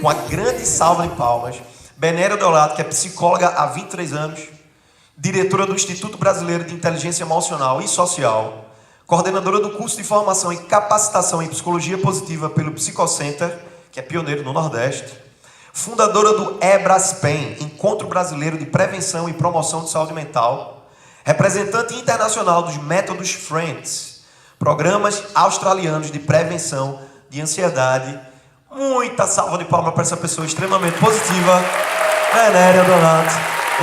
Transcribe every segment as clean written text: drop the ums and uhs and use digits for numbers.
uma grande salva de palmas, Benéria Deolato, que é psicóloga há 23 anos, diretora do Instituto Brasileiro de Inteligência Emocional e Social, coordenadora do curso de formação e capacitação em psicologia positiva pelo Psicocenter, que é pioneiro no Nordeste, fundadora do EBRASPEN, Encontro Brasileiro de Prevenção e Promoção de Saúde Mental, representante internacional dos métodos FRIENDS, programas australianos de prevenção de ansiedade. Muita salva de palmas para essa pessoa extremamente positiva, Benéria Deolato.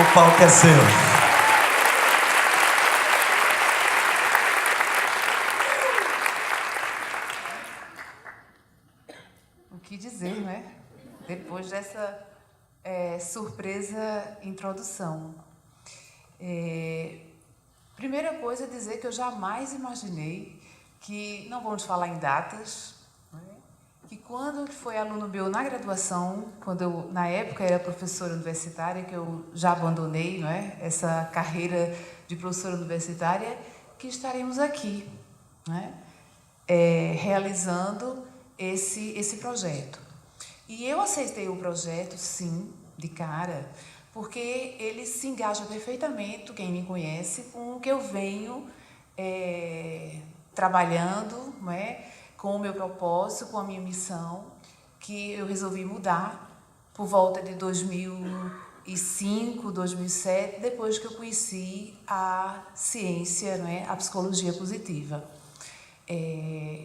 O palco é seu. O que dizer, né? Depois dessa surpresa introdução. Primeira coisa é dizer que eu jamais imaginei que, não vamos falar em datas, né? Que quando foi aluno meu na graduação, quando eu, na época, era professora universitária, que eu já abandonei, não é? Essa carreira de professora universitária, que estaremos aqui, né? Realizando esse projeto. E eu aceitei o projeto, sim, de cara, porque ele se engaja perfeitamente, quem me conhece, com o que eu venho trabalhando, não é? Com o meu propósito, com a minha missão, que eu resolvi mudar por volta de 2005, 2007, depois que eu conheci a ciência, não é? A psicologia positiva.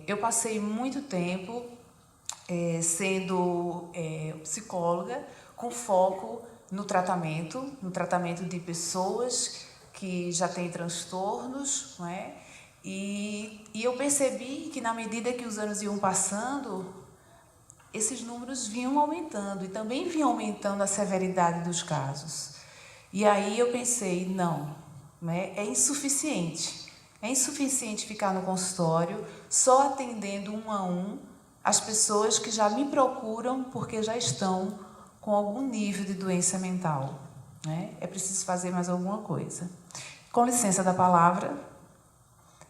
Eu passei muito tempo sendo psicóloga com foco no tratamento de pessoas que já têm transtornos, não é? E eu percebi que, na medida que os anos iam passando, esses números vinham aumentando e também vinha aumentando a severidade dos casos. E aí eu pensei, não, né? É insuficiente. É insuficiente ficar no consultório só atendendo um a um as pessoas que já me procuram porque já estão com algum nível de doença mental, né? É preciso fazer mais alguma coisa. Com licença da palavra,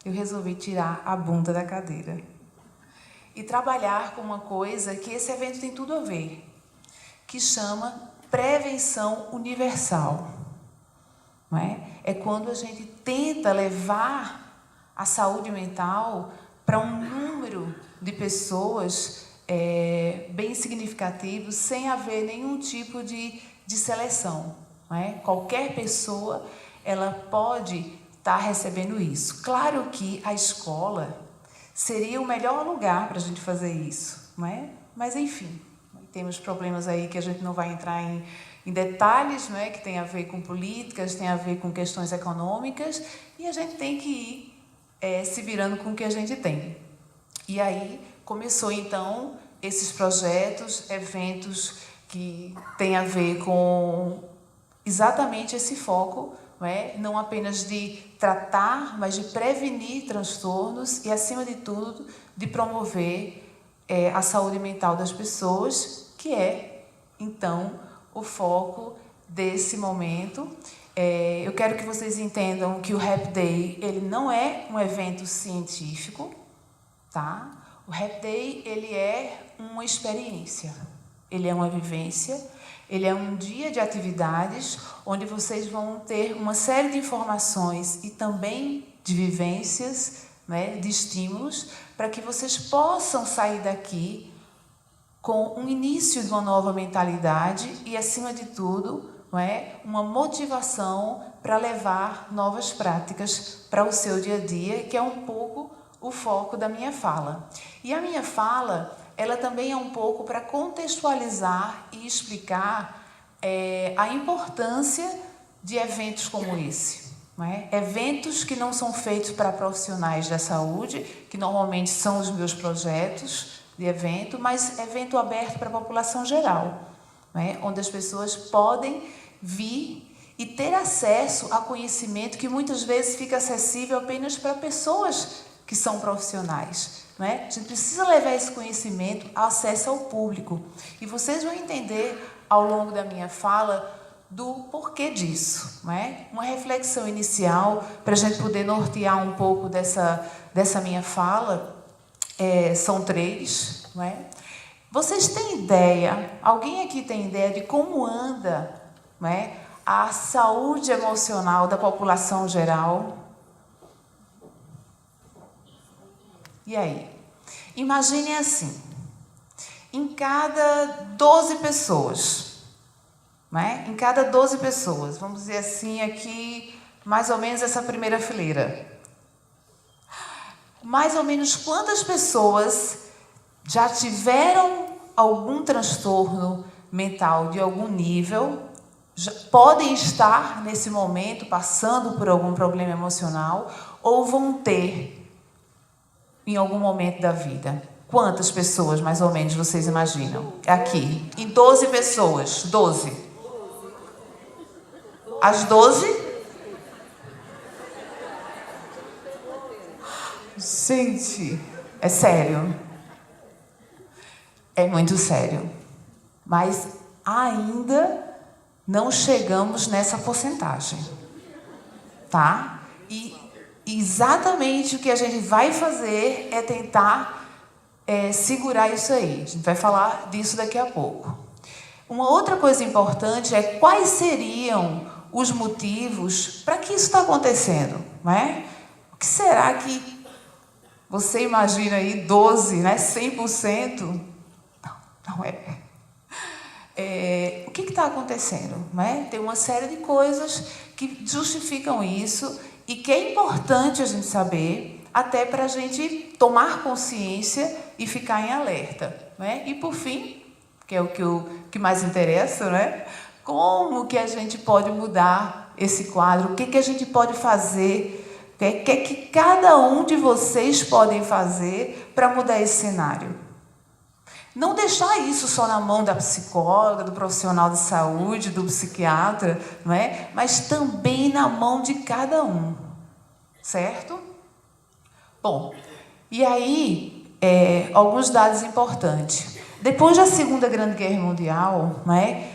eu resolvi tirar a bunda da cadeira e trabalhar com uma coisa que esse evento tem tudo a ver, que chama prevenção universal. Não é? É quando a gente tenta levar a saúde mental para um número de pessoas bem significativo, sem haver nenhum tipo de seleção. Não é? Qualquer pessoa ela pode estar recebendo isso. Claro que a escola seria o melhor lugar para a gente fazer isso, não é? Mas, enfim, temos problemas aí que a gente não vai entrar em detalhes, não é? Que tem a ver com políticas, tem a ver com questões econômicas, e a gente tem que ir se virando com o que a gente tem. E aí começou, então, esses projetos, eventos que têm a ver com exatamente esse foco, não é? Não apenas de tratar, mas de prevenir transtornos e, acima de tudo, de promover a saúde mental das pessoas, que é, então, o foco desse momento. Eu quero que vocês entendam que o Happy Day ele não é um evento científico, tá? O Happy Day ele é uma experiência, ele é uma vivência. Ele é um dia de atividades onde vocês vão ter uma série de informações e também de vivências, né, de estímulos, para que vocês possam sair daqui com um início de uma nova mentalidade e, acima de tudo, não é, uma motivação para levar novas práticas para o seu dia a dia, que é um pouco o foco da minha fala. E a minha fala ela também é um pouco para contextualizar e explicar a importância de eventos como esse. Não é? Eventos que não são feitos para profissionais da saúde, que normalmente são os meus projetos de evento, mas evento aberto para a população geral, não é? Onde as pessoas podem vir e ter acesso a conhecimento que muitas vezes fica acessível apenas para pessoas que são profissionais. Não é? A gente precisa levar esse conhecimento ao acesso ao público. E vocês vão entender, ao longo da minha fala, do porquê disso. Não é? Uma reflexão inicial, para a gente poder nortear um pouco dessa minha fala, são três. Não é? Vocês têm ideia, alguém aqui tem ideia de como anda, né, a saúde emocional da população geral? E aí? Imaginem assim, em cada 12 pessoas, né? Em cada 12 pessoas, vamos dizer assim, aqui, mais ou menos essa primeira fileira. Mais ou menos quantas pessoas já tiveram algum transtorno mental de algum nível, podem estar nesse momento passando por algum problema emocional ou vão ter em algum momento da vida? Quantas pessoas, mais ou menos, vocês imaginam? Aqui, em 12 pessoas, 12. As 12? Gente, é sério. É muito sério. Mas ainda não chegamos nessa porcentagem. Tá? E exatamente o que a gente vai fazer é tentar segurar isso aí. A gente vai falar disso daqui a pouco. Uma outra coisa importante é quais seriam os motivos para que isso está acontecendo, não é? O que será que você imagina aí 12, né? 100%? Não é. O que está acontecendo? Não é? Tem uma série de coisas que justificam isso e que é importante a gente saber, até para a gente tomar consciência e ficar em alerta. Não é? E, por fim, que é o que mais interessa, né? Como que a gente pode mudar esse quadro? O que a gente pode fazer? O que cada um de vocês podem fazer para mudar esse cenário? Não deixar isso só na mão da psicóloga, do profissional de saúde, do psiquiatra, não é? Mas também na mão de cada um, certo? Bom, e aí, alguns dados importantes. Depois da Segunda Grande Guerra Mundial, não é?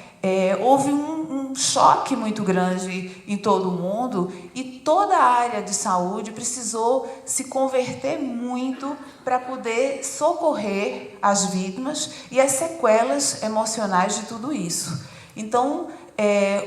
Houve um choque muito grande em todo o mundo e toda a área de saúde precisou se converter muito para poder socorrer as vítimas e as sequelas emocionais de tudo isso. Então,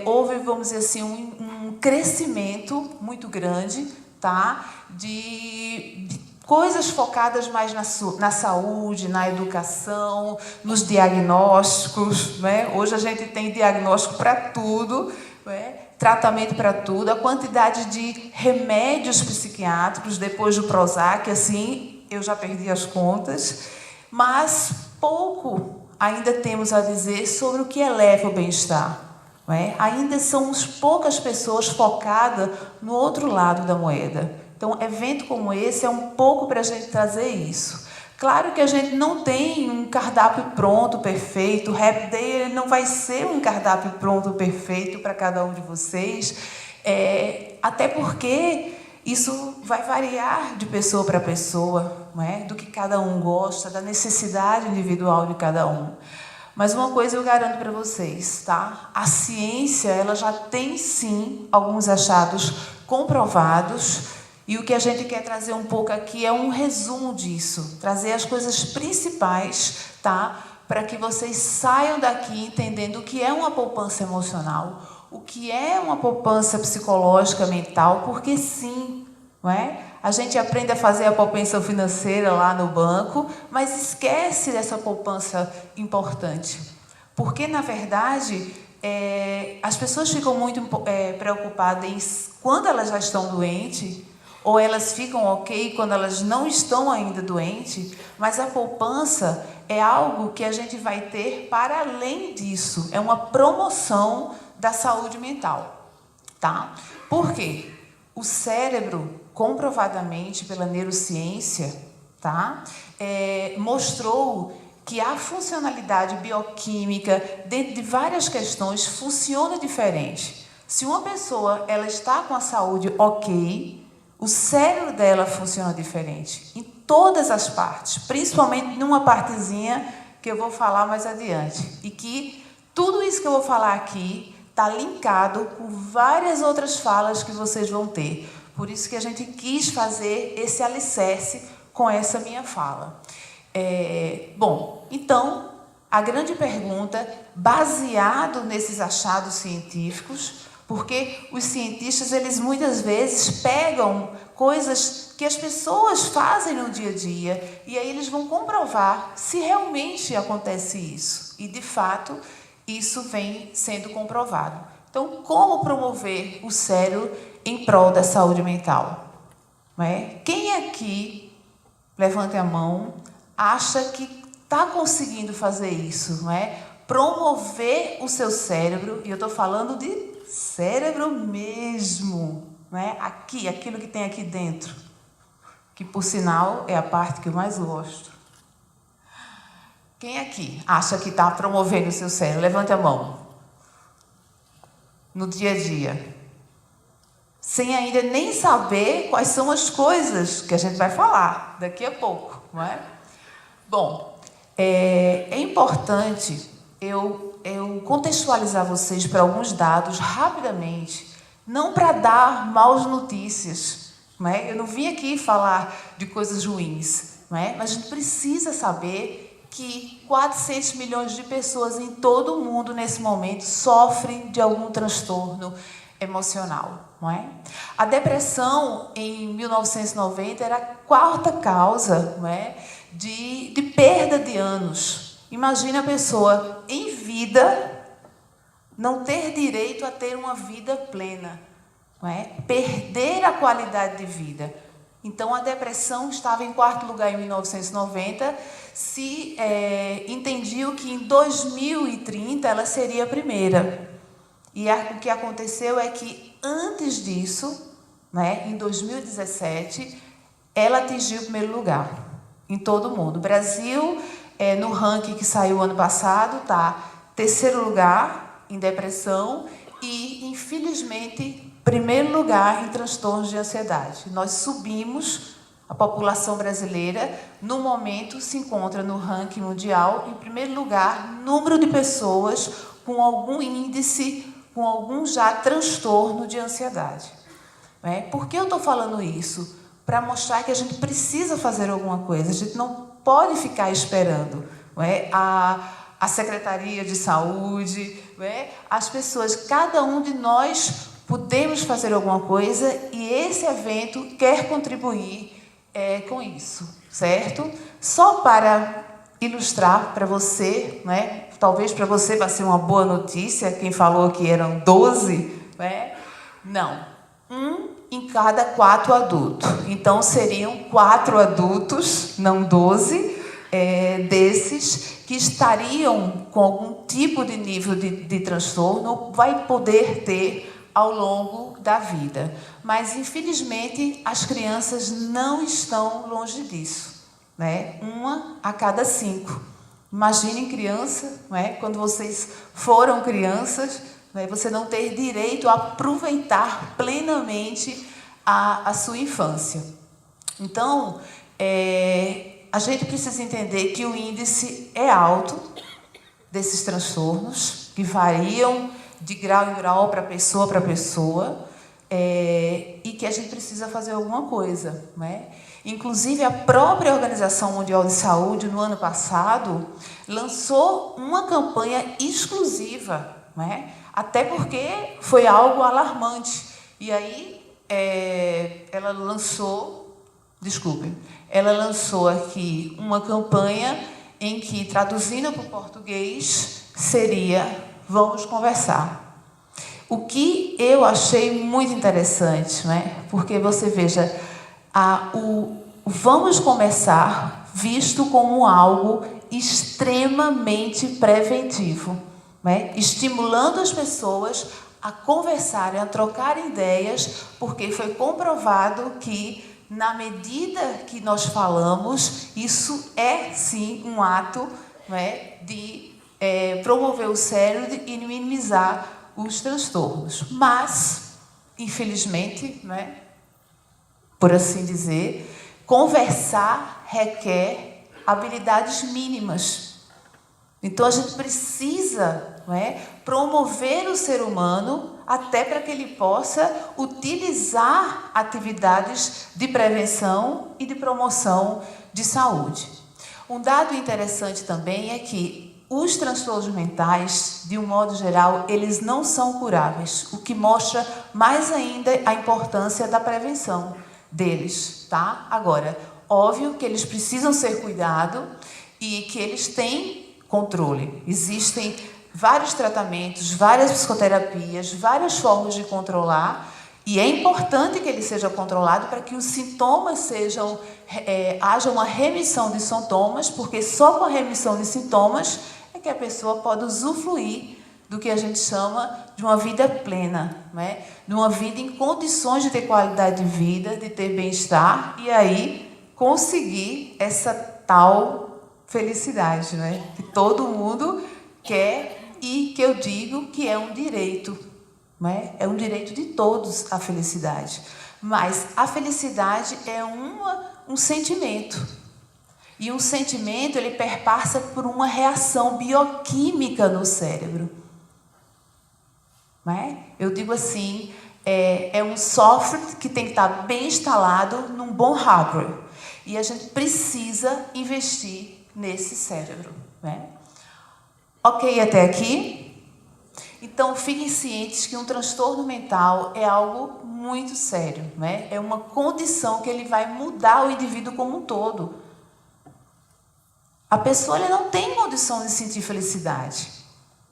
houve, vamos dizer assim, um crescimento muito grande, tá? de coisas focadas mais na saúde, na educação, nos diagnósticos, né? Hoje a gente tem diagnóstico para tudo, né? Tratamento para tudo, a quantidade de remédios psiquiátricos depois do Prozac, assim, eu já perdi as contas, mas pouco ainda temos a dizer sobre o que eleva o bem-estar. Não é? Ainda são poucas pessoas focadas no outro lado da moeda. Então, evento como esse é um pouco para a gente trazer isso. Claro que a gente não tem um cardápio pronto, perfeito. O Happy Day não vai ser um cardápio pronto, perfeito para cada um de vocês. Até porque isso vai variar de pessoa para pessoa, não é? Do que cada um gosta, da necessidade individual de cada um. Mas uma coisa eu garanto para vocês, tá? A ciência, ela já tem, sim, alguns achados comprovados. E o que a gente quer trazer um pouco aqui é um resumo disso, trazer as coisas principais, tá? Para que vocês saiam daqui entendendo o que é uma poupança emocional, o que é uma poupança psicológica, mental, porque sim, não é? A gente aprende a fazer a poupança financeira lá no banco, mas esquece dessa poupança importante. Porque, na verdade, as pessoas ficam muito preocupadas em quando elas já estão doentes, ou elas ficam ok quando elas não estão ainda doentes, mas a poupança é algo que a gente vai ter para além disso, é uma promoção da saúde mental, tá? Por quê? O cérebro, comprovadamente pela neurociência, tá? Mostrou que a funcionalidade bioquímica, dentro de várias questões, funciona diferente. Se uma pessoa ela está com a saúde ok, o cérebro dela funciona diferente, em todas as partes, principalmente numa partezinha que eu vou falar mais adiante. E que tudo isso que eu vou falar aqui está linkado com várias outras falas que vocês vão ter. Por isso que a gente quis fazer esse alicerce com essa minha fala. Bom, então, a grande pergunta, baseado nesses achados científicos, porque os cientistas, eles muitas vezes pegam coisas que as pessoas fazem no dia a dia e aí eles vão comprovar se realmente acontece isso. E, de fato, isso vem sendo comprovado. Então, como promover o cérebro em prol da saúde mental? Não é? Quem aqui, levante a mão, acha que está conseguindo fazer isso? Não é? Promover o seu cérebro, e eu estou falando de cérebro mesmo, não é? Aqui, aquilo que tem aqui dentro, que, por sinal, é a parte que eu mais gosto. Quem aqui acha que está promovendo o seu cérebro? Levante a mão. No dia a dia. Sem ainda nem saber quais são as coisas que a gente vai falar daqui a pouco, não é? Bom, é importante eu contextualizar vocês para alguns dados rapidamente, não para dar maus notícias, não é? Eu não vim aqui falar de coisas ruins, não é? Mas a gente precisa saber que 400 milhões de pessoas em todo o mundo, nesse momento, sofrem de algum transtorno emocional, não é? A depressão, em 1990, era a quarta causa, não é, de perda de anos. Imagina a pessoa em vida não ter direito a ter uma vida plena, não é? Perder a qualidade de vida. Então, a depressão estava em quarto lugar em 1990, se entendiam que em 2030 ela seria a primeira. E o que aconteceu é que, antes disso, né, em 2017, ela atingiu o primeiro lugar em todo o mundo. O Brasil, no ranking que saiu ano passado, está terceiro lugar em depressão e, infelizmente, primeiro lugar em transtornos de ansiedade. Nós subimos, a população brasileira, no momento, se encontra no ranking mundial, em primeiro lugar, número de pessoas com algum índice, com algum já transtorno de ansiedade. Por que eu estou falando isso? Para mostrar que a gente precisa fazer alguma coisa, a gente não pode ficar esperando. A Secretaria de Saúde, as pessoas, cada um de nós podemos fazer alguma coisa e esse evento quer contribuir com isso, certo? Só para ilustrar para você, talvez para você vai ser uma boa notícia, quem falou que eram 12, não, 1 em cada 4 adultos. Então, seriam 4 adultos, não 12, desses que estariam com algum tipo de nível de transtorno, vai poder ter ao longo da vida. Mas, infelizmente, as crianças não estão longe disso. 1 a cada 5. Imaginem criança, quando vocês foram crianças, você não ter direito a aproveitar plenamente a sua infância. Então, a gente precisa entender que o índice é alto desses transtornos, que variam de grau em grau para pessoa, e que a gente precisa fazer alguma coisa. Inclusive, a própria Organização Mundial de Saúde, no ano passado, lançou uma campanha exclusiva, até porque foi algo alarmante. E aí, ela lançou aqui uma campanha em que, traduzindo para o português, seria: vamos conversar. O que eu achei muito interessante, porque você veja, o vamos conversar visto como algo extremamente preventivo, estimulando as pessoas a conversarem, a trocarem ideias, porque foi comprovado que, na medida que nós falamos, isso é, sim, um ato de promover o cérebro e minimizar os transtornos. Mas, infelizmente, por assim dizer, conversar requer habilidades mínimas. Então, a gente precisa promover o ser humano até para que ele possa utilizar atividades de prevenção e de promoção de saúde. Um dado interessante também é que os transtornos mentais, de um modo geral, eles não são curáveis, o que mostra mais ainda a importância da prevenção deles, tá? Agora, óbvio que eles precisam ser cuidados e que eles têm controle. Existem vários tratamentos, várias psicoterapias, várias formas de controlar, e é importante que ele seja controlado para que os sintomas sejam, haja uma remissão de sintomas, porque só com a remissão de sintomas é que a pessoa pode usufruir do que a gente chama de uma vida plena, né? De uma vida em condições de ter qualidade de vida, de ter bem-estar, e aí conseguir essa tal felicidade, né? Que todo mundo quer e que eu digo que é um direito, né? É um direito de todos a felicidade. Mas a felicidade é um sentimento. E um sentimento, ele perpassa por uma reação bioquímica no cérebro. Não é? Eu digo assim, é um software que tem que estar bem instalado num bom hardware. E a gente precisa investir nesse cérebro. Né? Ok até aqui? Então, fiquem cientes que um transtorno mental é algo muito sério. Né? É uma condição que ele vai mudar o indivíduo como um todo. A pessoa ela não tem condição de sentir felicidade.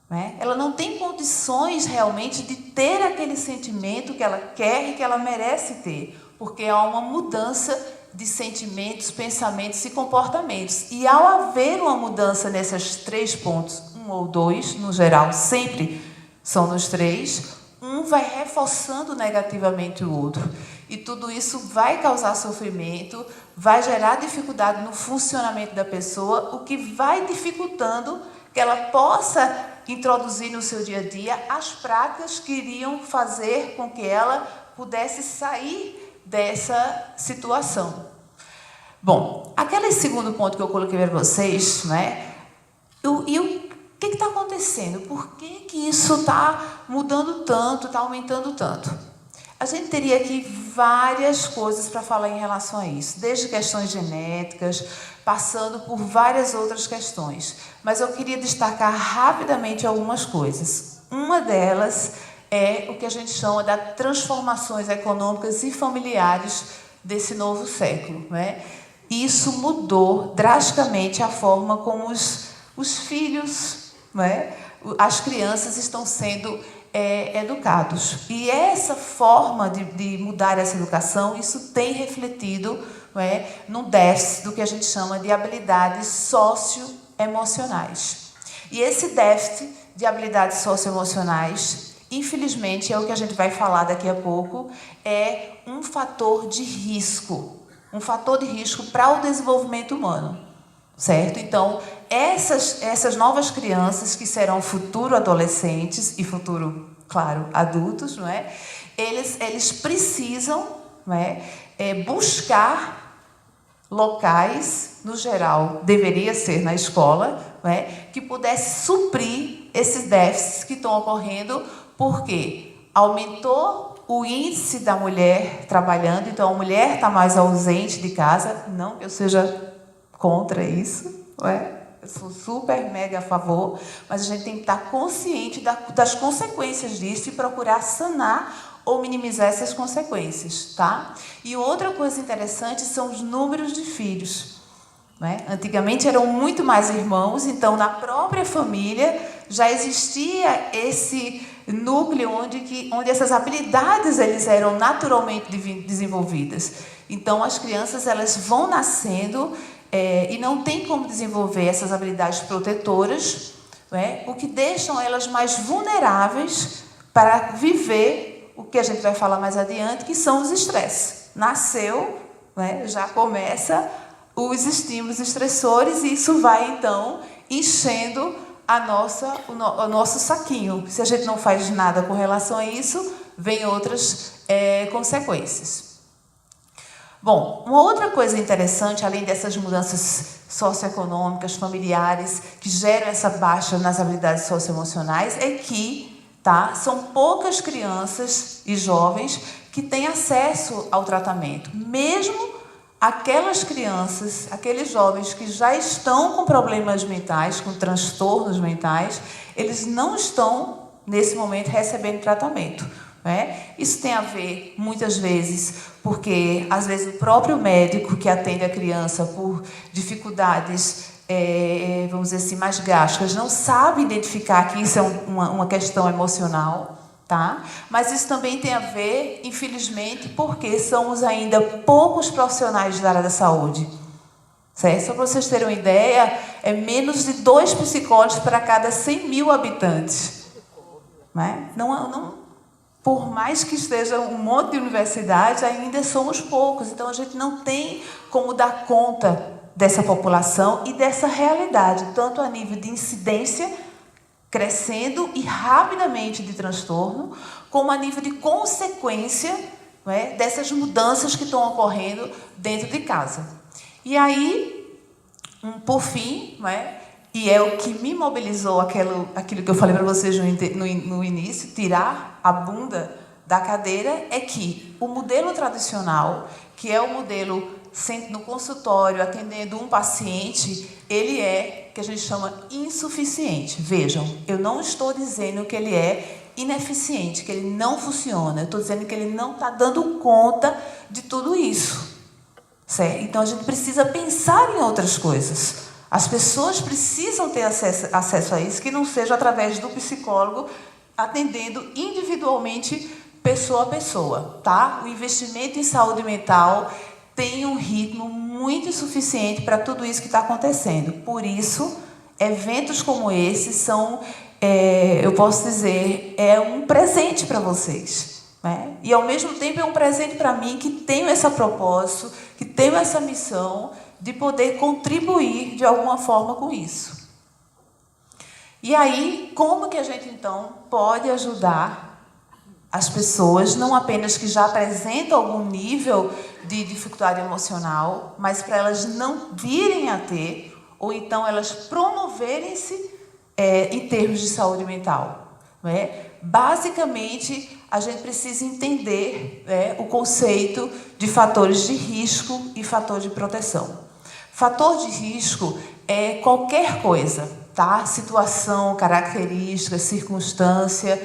Né? Ela não tem condições realmente de ter aquele sentimento que ela quer e que ela merece ter. Porque há uma mudança de sentimentos, pensamentos e comportamentos. E ao haver uma mudança nesses 3 pontos, 1 ou 2, no geral, sempre são nos 3, um vai reforçando negativamente o outro. E tudo isso vai causar sofrimento, vai gerar dificuldade no funcionamento da pessoa, o que vai dificultando que ela possa introduzir no seu dia a dia as práticas que iriam fazer com que ela pudesse sair dessa situação. Bom, aquele segundo ponto que eu coloquei para vocês, né? O que está acontecendo? Por que isso está mudando tanto, está aumentando tanto? A gente teria aqui várias coisas para falar em relação a isso, desde questões genéticas, passando por várias outras questões. Mas eu queria destacar rapidamente algumas coisas. Uma delas é o que a gente chama de transformações econômicas e familiares desse novo século. Né? Isso mudou drasticamente a forma como os filhos, né? As crianças estão sendo educados. E essa forma de mudar essa educação, isso tem refletido, não é, no déficit do que a gente chama de habilidades socioemocionais. E esse déficit de habilidades socioemocionais, infelizmente, é o que a gente vai falar daqui a pouco, é um fator de risco para o desenvolvimento humano. Certo? Então, essas novas crianças que serão futuro adolescentes e futuro, claro, adultos, não é? Eles precisam, não é, buscar locais, no geral, deveria ser na escola, não é, que pudesse suprir esses déficits que estão ocorrendo, porque aumentou o índice da mulher trabalhando, então a mulher está mais ausente de casa, não que eu seja contra isso, não é? Eu sou super, mega a favor, mas a gente tem que estar consciente das consequências disso e procurar sanar ou minimizar essas consequências, tá? E outra coisa interessante são os números de filhos. Né? Antigamente eram muito mais irmãos, então na própria família já existia esse núcleo onde essas habilidades eles eram naturalmente desenvolvidas. Então as crianças elas vão nascendo e não tem como desenvolver essas habilidades protetoras, né? O que deixam elas mais vulneráveis para viver o que a gente vai falar mais adiante, que são os estresses. Nasceu, né? Já começa os estímulos estressores e isso vai, então, enchendo o nosso saquinho. Se a gente não faz nada com relação a isso, vem outras consequências. Bom, uma outra coisa interessante, além dessas mudanças socioeconômicas, familiares, que geram essa baixa nas habilidades socioemocionais, é que são poucas crianças e jovens que têm acesso ao tratamento, mesmo aquelas crianças, aqueles jovens que já estão com problemas mentais, com transtornos mentais, eles não estão, nesse momento, recebendo tratamento. Né? Isso tem a ver, muitas vezes, porque, às vezes, o próprio médico que atende a criança por dificuldades, vamos dizer assim, mais drásticas, não sabe identificar que isso é uma questão emocional. Tá? Mas isso também tem a ver, infelizmente, porque somos ainda poucos profissionais da área da saúde. Certo? Só para vocês terem uma ideia, é menos de 2 psicólogos para cada 100 mil habitantes. Né? Por mais que esteja um monte de universidades, ainda somos poucos. Então, a gente não tem como dar conta dessa população e dessa realidade, tanto a nível de incidência crescendo e rapidamente de transtorno, como a nível de consequência, né, dessas mudanças que estão ocorrendo dentro de casa. E aí, por fim, né, e é o que me mobilizou aquilo que eu falei para vocês no início, tirar a bunda da cadeira, é que o modelo tradicional, que é o modelo no consultório, atendendo um paciente, ele é, que a gente chama, insuficiente. Vejam, eu não estou dizendo que ele é ineficiente, que ele não funciona. Eu estou dizendo que ele não está dando conta de tudo isso. Certo? Então, a gente precisa pensar em outras coisas. As pessoas precisam ter acesso a isso, que não seja através do psicólogo, atendendo individualmente, pessoa a pessoa. Tá? O investimento em saúde mental tem um ritmo muito insuficiente para tudo isso que está acontecendo. Por isso, eventos como esse são, eu posso dizer, é um presente para vocês. Né? E, ao mesmo tempo, é um presente para mim, que tenho esse propósito, que tenho essa missão de poder contribuir de alguma forma com isso. E aí, como que a gente, então, pode ajudar as pessoas, não apenas que já apresentam algum nível de dificuldade emocional, mas para elas não virem a ter, ou então elas promoverem-se em termos de saúde mental. Né? Basicamente, a gente precisa entender o conceito de fatores de risco e fator de proteção. Fator de risco é qualquer coisa, tá? Situação, característica, circunstância,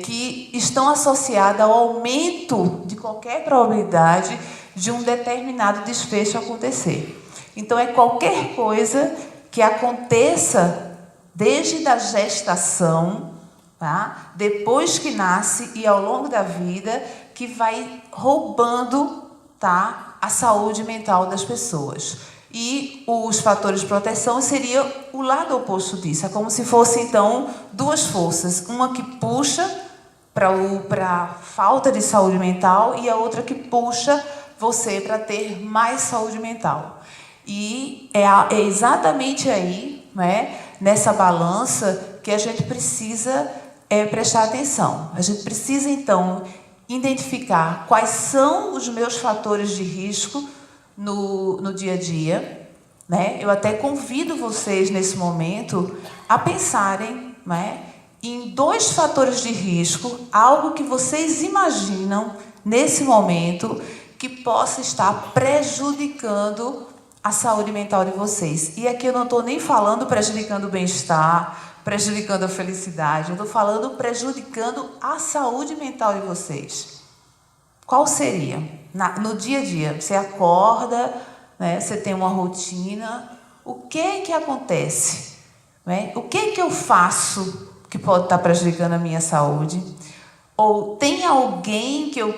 que estão associadas ao aumento de qualquer probabilidade de um determinado desfecho acontecer. Então, é qualquer coisa que aconteça desde a gestação, tá? Depois que nasce e ao longo da vida, que vai roubando, tá, a saúde mental das pessoas. E os fatores de proteção seria o lado oposto disso. É como se fosse, então, duas forças. Uma que puxa para a falta de saúde mental e a outra que puxa você para ter mais saúde mental. E é exatamente aí, né, nessa balança, que a gente precisa prestar atenção. A gente precisa, então, identificar quais são os meus fatores de risco no dia a dia. Né? Eu até convido vocês, nesse momento, a pensarem, né, em 2 fatores de risco, algo que vocês imaginam, nesse momento, que possa estar prejudicando a saúde mental de vocês. E aqui eu não estou nem falando prejudicando o bem-estar, prejudicando a felicidade, eu estou falando prejudicando a saúde mental de vocês. Qual seria? No dia a dia, você acorda, né, você tem uma rotina, o que acontece? Né? O que eu faço que pode estar prejudicando a minha saúde? Ou tem alguém que eu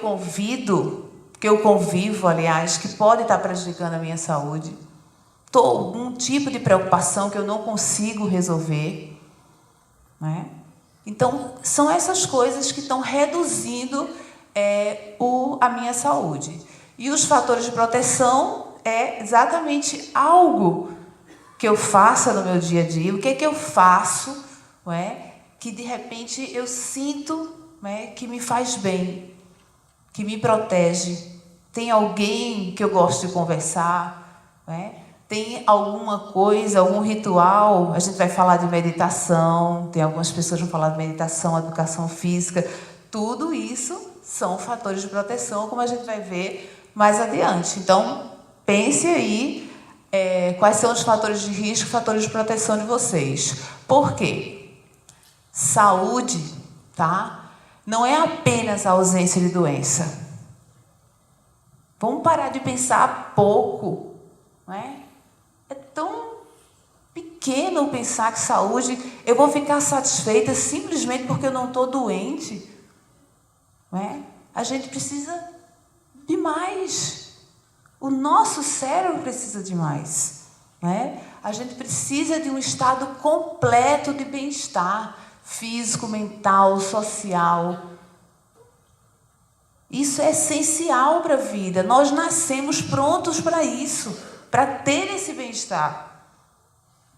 convivo, aliás, que pode estar prejudicando a minha saúde? Algum tipo de preocupação que eu não consigo resolver? Né? Então, são essas coisas que estão reduzindo a minha saúde. E os fatores de proteção é exatamente algo que eu faça no meu dia a dia. O que é que eu faço, não é, que de repente eu sinto, né, que me faz bem, que me protege? Tem alguém que eu gosto de conversar, né? Tem alguma coisa, algum ritual? A gente vai falar de meditação, tem algumas pessoas que vão falar de meditação, educação física. Tudo isso são fatores de proteção, como a gente vai ver mais adiante. Então, pense aí quais são os fatores de risco, fatores de proteção de vocês. Por quê? Saúde, tá? Não é apenas a ausência de doença. Vamos parar de pensar pouco, não é? É tão pequeno pensar que saúde, eu vou ficar satisfeita simplesmente porque eu não estou doente, não é? A gente precisa de mais. O nosso cérebro precisa de mais, não é? A gente precisa de um estado completo de bem-estar físico, mental, social. Isso é essencial para a vida. Nós nascemos prontos para isso, para ter esse bem-estar.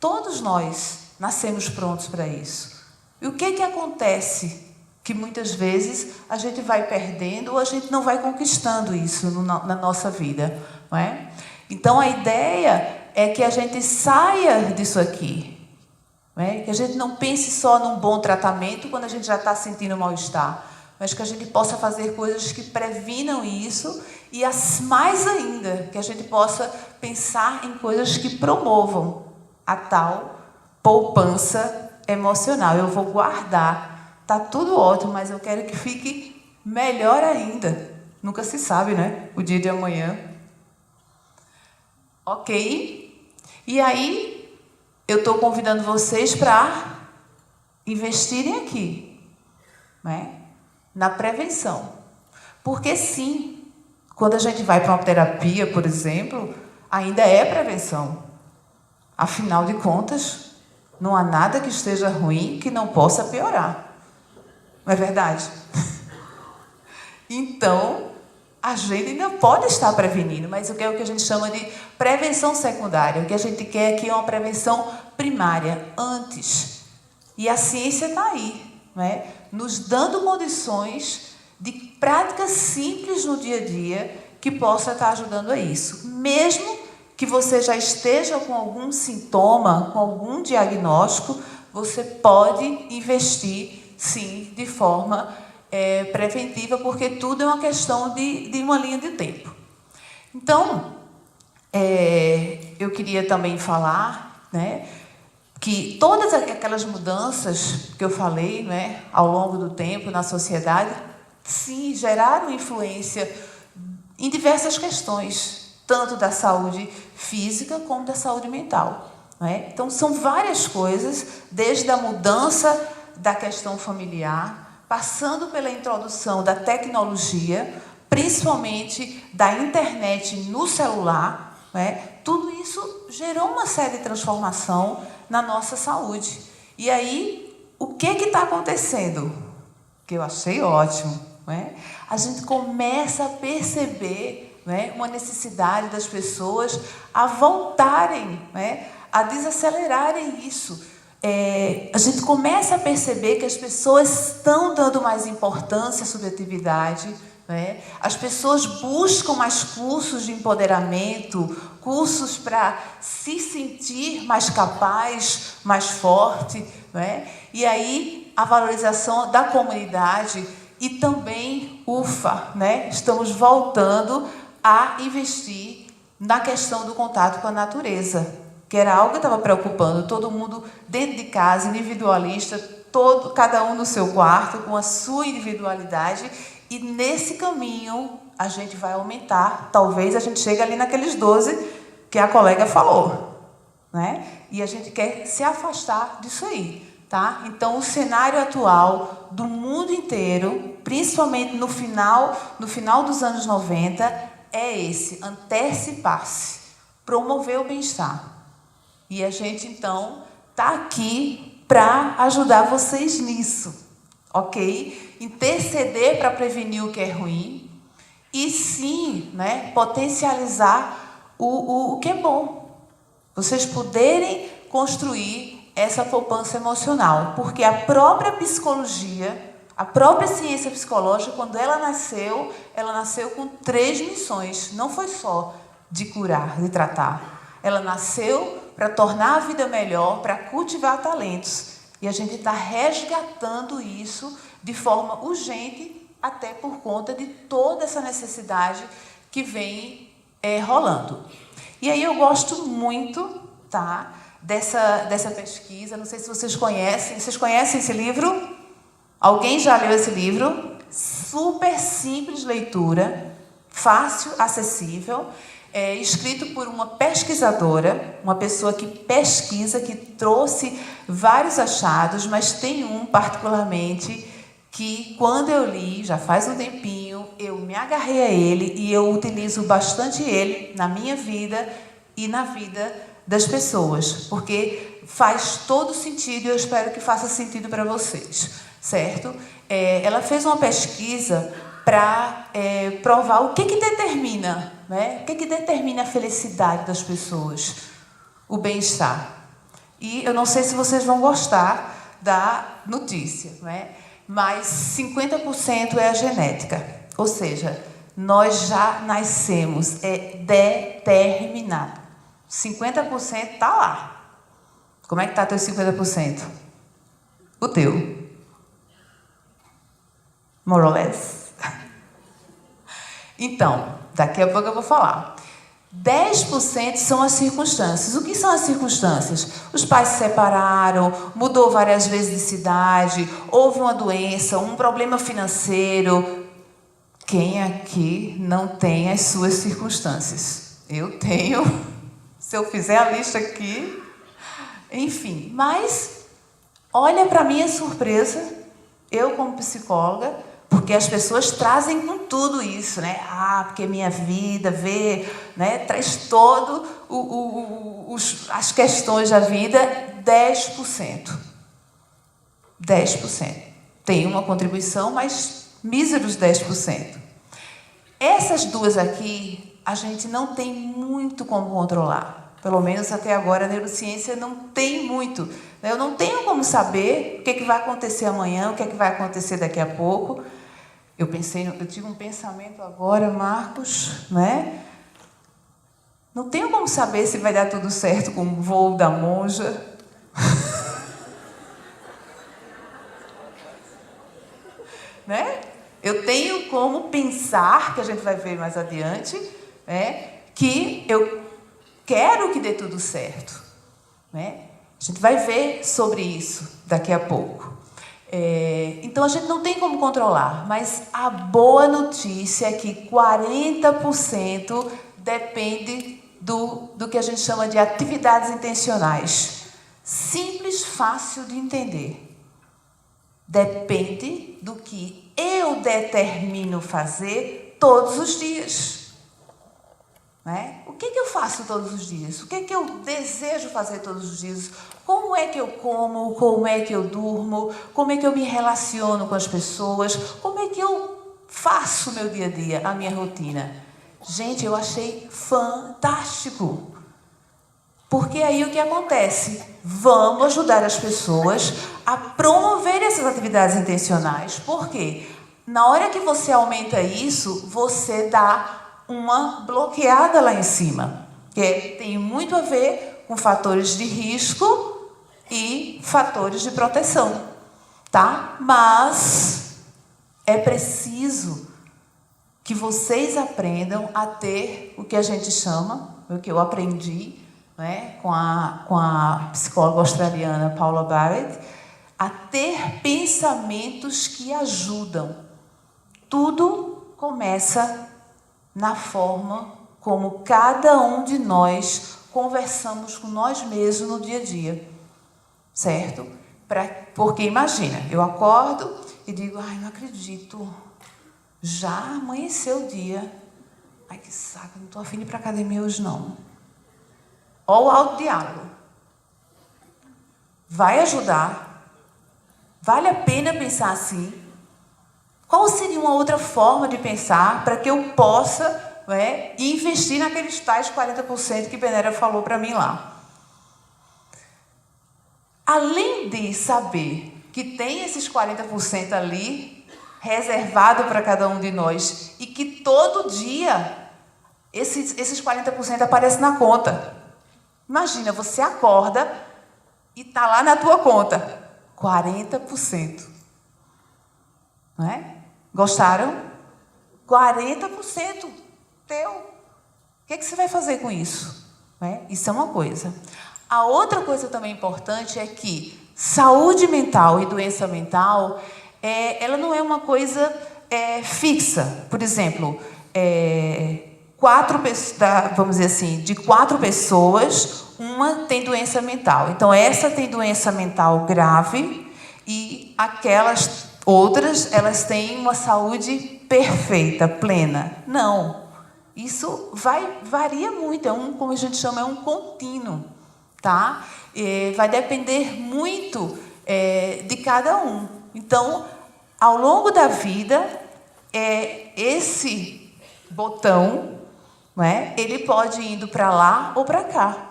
Todos nós nascemos prontos para isso. E o que acontece? Que muitas vezes a gente vai perdendo ou a gente não vai conquistando isso na nossa vida, não é? Então, a ideia é que a gente saia disso aqui, não é? Que a gente não pense só num bom tratamento quando a gente já está sentindo mal-estar, mas que a gente possa fazer coisas que previnam isso e, mais ainda, que a gente possa pensar em coisas que promovam a tal poupança emocional. Eu vou guardar, tá tudo ótimo, mas eu quero que fique melhor ainda. Nunca se sabe, né? O dia de amanhã. Ok? E aí, eu estou convidando vocês para investirem aqui, né? Na prevenção. Porque sim, quando a gente vai para uma terapia, por exemplo, ainda é prevenção. Afinal de contas, não há nada que esteja ruim que não possa piorar. Não é verdade? Então, a gente ainda pode estar prevenindo, mas o que é o que a gente chama de prevenção secundária. O que a gente quer aqui é uma prevenção primária, antes. E a ciência está aí, né? Nos dando condições de práticas simples no dia a dia que possa estar ajudando a isso. Mesmo que você já esteja com algum sintoma, com algum diagnóstico, você pode investir, sim, de forma preventiva, porque tudo é uma questão de uma linha de tempo. Então, eu queria também falar, né, que todas aquelas mudanças que eu falei, né, ao longo do tempo na sociedade, sim, geraram influência em diversas questões, tanto da saúde física como da saúde mental, né? Então, são várias coisas, desde a mudança da questão familiar, passando pela introdução da tecnologia, principalmente da internet no celular, né? Tudo isso gerou uma série de transformação na nossa saúde. E aí, o que está acontecendo? Que eu achei ótimo, né? A gente começa a perceber, né, uma necessidade das pessoas a voltarem, né, a desacelerarem isso. A gente começa a perceber que as pessoas estão dando mais importância à subjetividade, né? As pessoas buscam mais cursos de empoderamento, cursos para se sentir mais capaz, mais forte, né? E aí a valorização da comunidade e também, ufa, né? Estamos voltando a investir na questão do contato com a natureza, que era algo que estava preocupando todo mundo dentro de casa, individualista, cada um no seu quarto, com a sua individualidade. E nesse caminho a gente vai aumentar, talvez a gente chegue ali naqueles 12 que a colega falou, né? E a gente quer se afastar disso aí, tá? Então, o cenário atual do mundo inteiro, principalmente no final dos anos 90, é esse: antecipar-se, promover o bem-estar. E a gente, então, está aqui para ajudar vocês nisso, ok? Interceder para prevenir o que é ruim e, sim, né, potencializar o que é bom. Vocês poderem construir essa poupança emocional, porque a própria psicologia, a própria ciência psicológica, quando ela nasceu com 3 missões. Não foi só de curar, de tratar. Ela nasceu para tornar a vida melhor, para cultivar talentos. E a gente está resgatando isso de forma urgente, até por conta de toda essa necessidade que vem rolando. E aí eu gosto muito, tá, dessa pesquisa. Não sei se vocês conhecem. Vocês conhecem esse livro? Alguém já leu esse livro? Super simples de leitura, fácil, acessível, escrito por uma pesquisadora, uma pessoa que pesquisa, que trouxe vários achados, mas tem um particularmente que, quando eu li, já faz um tempinho, eu me agarrei a ele e eu utilizo bastante ele na minha vida e na vida das pessoas, porque faz todo sentido e eu espero que faça sentido para vocês, certo? Ela fez uma pesquisa para provar o que determina, né? O que determina a felicidade das pessoas, o bem-estar. E eu não sei se vocês vão gostar da notícia, né? Mas 50% é a genética, ou seja, nós já nascemos determinado. 50% está lá. Como é que está teu 50%? O teu. More or less. Então, daqui a pouco eu vou falar. 10% são as circunstâncias. O que são as circunstâncias? Os pais se separaram, mudou várias vezes de cidade, houve uma doença, um problema financeiro. Quem aqui não tem as suas circunstâncias? Eu tenho. Se eu fizer a lista aqui, enfim. Mas, olha para a minha surpresa, eu como psicóloga, porque as pessoas trazem com tudo isso, né? Porque minha vida né? Traz todo as questões da vida, 10%. 10%. Tem uma contribuição, mas míseros 10%. Essas duas aqui, a gente não tem muito como controlar. Pelo menos até agora a neurociência não tem muito. Eu não tenho como saber o que vai acontecer amanhã, o que vai acontecer daqui a pouco. Eu tive um pensamento agora, Marcos, né? Não tenho como saber se vai dar tudo certo com o voo da monja. Né? Eu tenho como pensar, que a gente vai ver mais adiante, né? Que eu quero que dê tudo certo. Né? A gente vai ver sobre isso daqui a pouco. Então, a gente não tem como controlar, mas a boa notícia é que 40% depende do que a gente chama de atividades intencionais. Simples, fácil de entender. Depende do que eu determino fazer todos os dias. Né? O que eu faço todos os dias? O que eu desejo fazer todos os dias? Como é que eu como? Como é que eu durmo? Como é que eu me relaciono com as pessoas? Como é que eu faço o meu dia a dia, a minha rotina? Gente, eu achei fantástico. Porque aí o que acontece? Vamos ajudar as pessoas a promover essas atividades intencionais. Por quê? Na hora que você aumenta isso, você dá uma bloqueada lá em cima, que tem muito a ver com fatores de risco e fatores de proteção, tá? Mas é preciso que vocês aprendam a ter o que a gente chama, o que eu aprendi, né, com a psicóloga australiana Paula Barrett, a ter pensamentos que ajudam. Tudo começa na forma como cada um de nós conversamos com nós mesmos no dia a dia, certo? Porque imagina, eu acordo e digo, não acredito, já amanheceu o dia, que saco, não estou afim de ir para a academia hoje não. Olha o autodiálogo. Vai ajudar? Vale a pena pensar assim? Qual seria uma outra forma de pensar para que eu possa, né, investir naqueles tais 40% que Benera falou para mim lá? Além de saber que tem esses 40% ali, reservado para cada um de nós, e que todo dia esses 40% aparecem na conta. Imagina, você acorda e está lá na tua conta, 40%. Não é? Gostaram? 40%. teu. O que você vai fazer com isso? Né? Isso é uma coisa. A outra coisa também importante é que saúde mental e doença mental, ela não é uma coisa fixa. Por exemplo, vamos dizer assim, de 4 pessoas, uma tem doença mental. Então, essa tem doença mental grave e aquelas outras, elas têm uma saúde perfeita, plena. Não. Isso varia muito. Como a gente chama, é um contínuo. Tá? Vai depender muito de cada um. Então, ao longo da vida, esse botão, né, ele pode ir indo para lá ou para cá.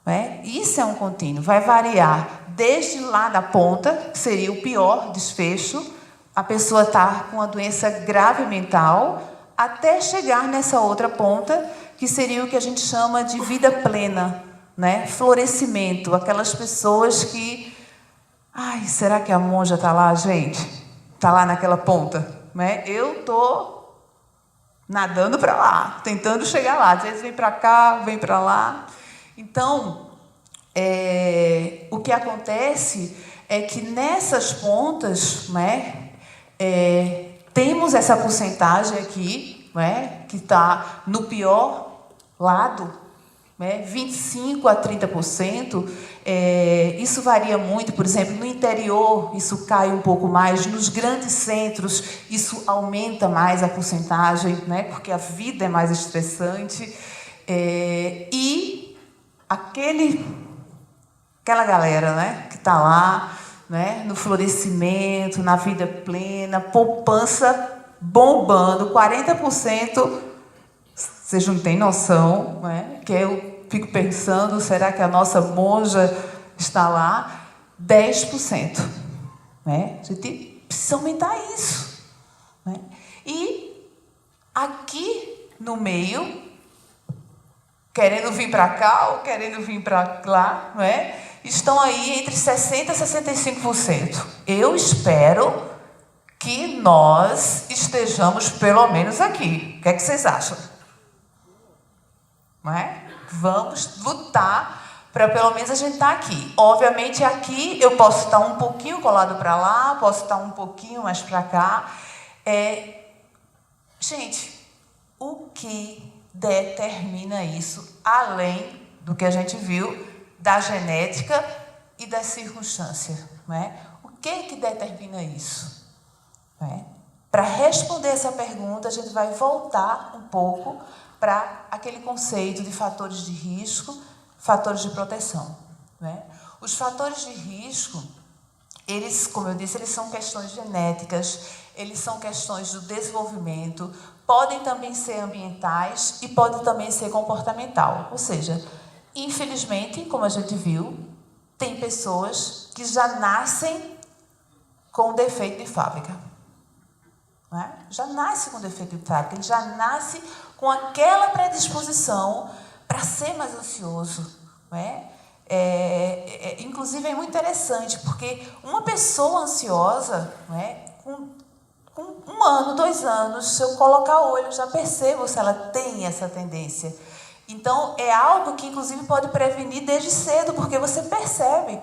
Né? Isso é um contínuo. Vai variar desde lá da ponta, que seria o pior desfecho, a pessoa está com uma doença grave mental, até chegar nessa outra ponta, que seria o que a gente chama de vida plena. Né? Florescimento, aquelas pessoas que... Ai, será que a monja está lá, gente? Está lá naquela ponta? Né? Eu estou nadando para lá, tentando chegar lá. Às vezes vem para cá, vem para lá. Então, o que acontece é que nessas pontas, né, temos essa porcentagem aqui, né, que está no pior lado, 25% a 30%, isso varia muito. Por exemplo, no interior, isso cai um pouco mais. Nos grandes centros, isso aumenta mais a porcentagem, né, porque a vida é mais estressante. E aquela galera, né, que está lá, né, no florescimento, na vida plena, poupança bombando, 40%, vocês não têm noção, né, que eu fico pensando, será que a nossa monja está lá? 10%. Né? A gente precisa aumentar isso. Né? E aqui no meio, querendo vir para cá ou querendo vir para lá, não é? Estão aí entre 60% a 65%. Eu espero que nós estejamos pelo menos aqui. O que é que vocês acham? Não é? Vamos lutar para pelo menos a gente estar aqui. Obviamente, aqui eu posso estar um pouquinho colado para lá, posso estar um pouquinho mais para cá. Gente, o que determina isso, além do que a gente viu da genética e da circunstância? Não é? O que determina isso? Não é? Para responder essa pergunta, a gente vai voltar um pouco para aquele conceito de fatores de risco, fatores de proteção. Né? Os fatores de risco, eles, como eu disse, eles são questões genéticas, eles são questões do desenvolvimento, podem também ser ambientais e podem também ser comportamental. Ou seja, infelizmente, como a gente viu, tem pessoas que já nascem com defeito de fábrica. Né? Já nasce com defeito de fábrica, ele já nasce com aquela predisposição para ser mais ansioso. Né? Inclusive, é muito interessante, porque uma pessoa ansiosa, né, com 1 ano, 2 anos, se eu colocar o olho, eu já percebo se ela tem essa tendência. Então, é algo que, inclusive, pode prevenir desde cedo, porque você percebe.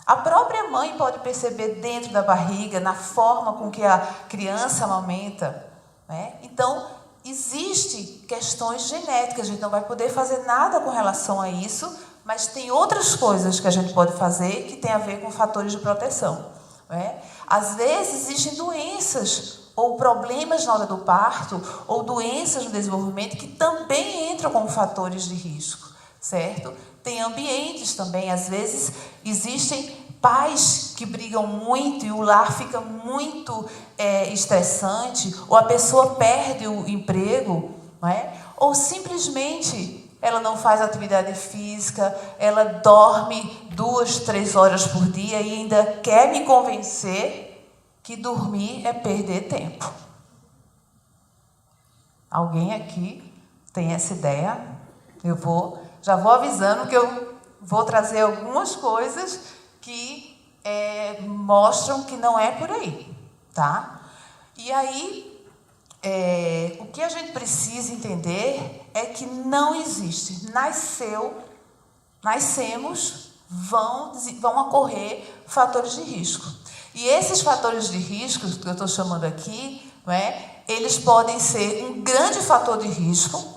A própria mãe pode perceber dentro da barriga, na forma com que a criança amamenta. Né? Então, existem questões genéticas, a gente não vai poder fazer nada com relação a isso, mas tem outras coisas que a gente pode fazer que tem a ver com fatores de proteção. Né? Às vezes, existem doenças ou problemas na hora do parto, ou doenças no desenvolvimento que também entram como fatores de risco, certo? Tem ambientes também, às vezes existem pais que brigam muito e o lar fica muito estressante, ou a pessoa perde o emprego, não é? Ou simplesmente ela não faz atividade física, ela dorme 2, 3 horas por dia e ainda quer me convencer que dormir é perder tempo. Alguém aqui tem essa ideia? Já vou avisando que eu vou trazer algumas coisas que mostram que não é por aí, tá? E aí, o que a gente precisa entender é que não existe. Nascemos, vão ocorrer fatores de risco. E esses fatores de risco, que eu estou chamando aqui, não é, eles podem ser um grande fator de risco,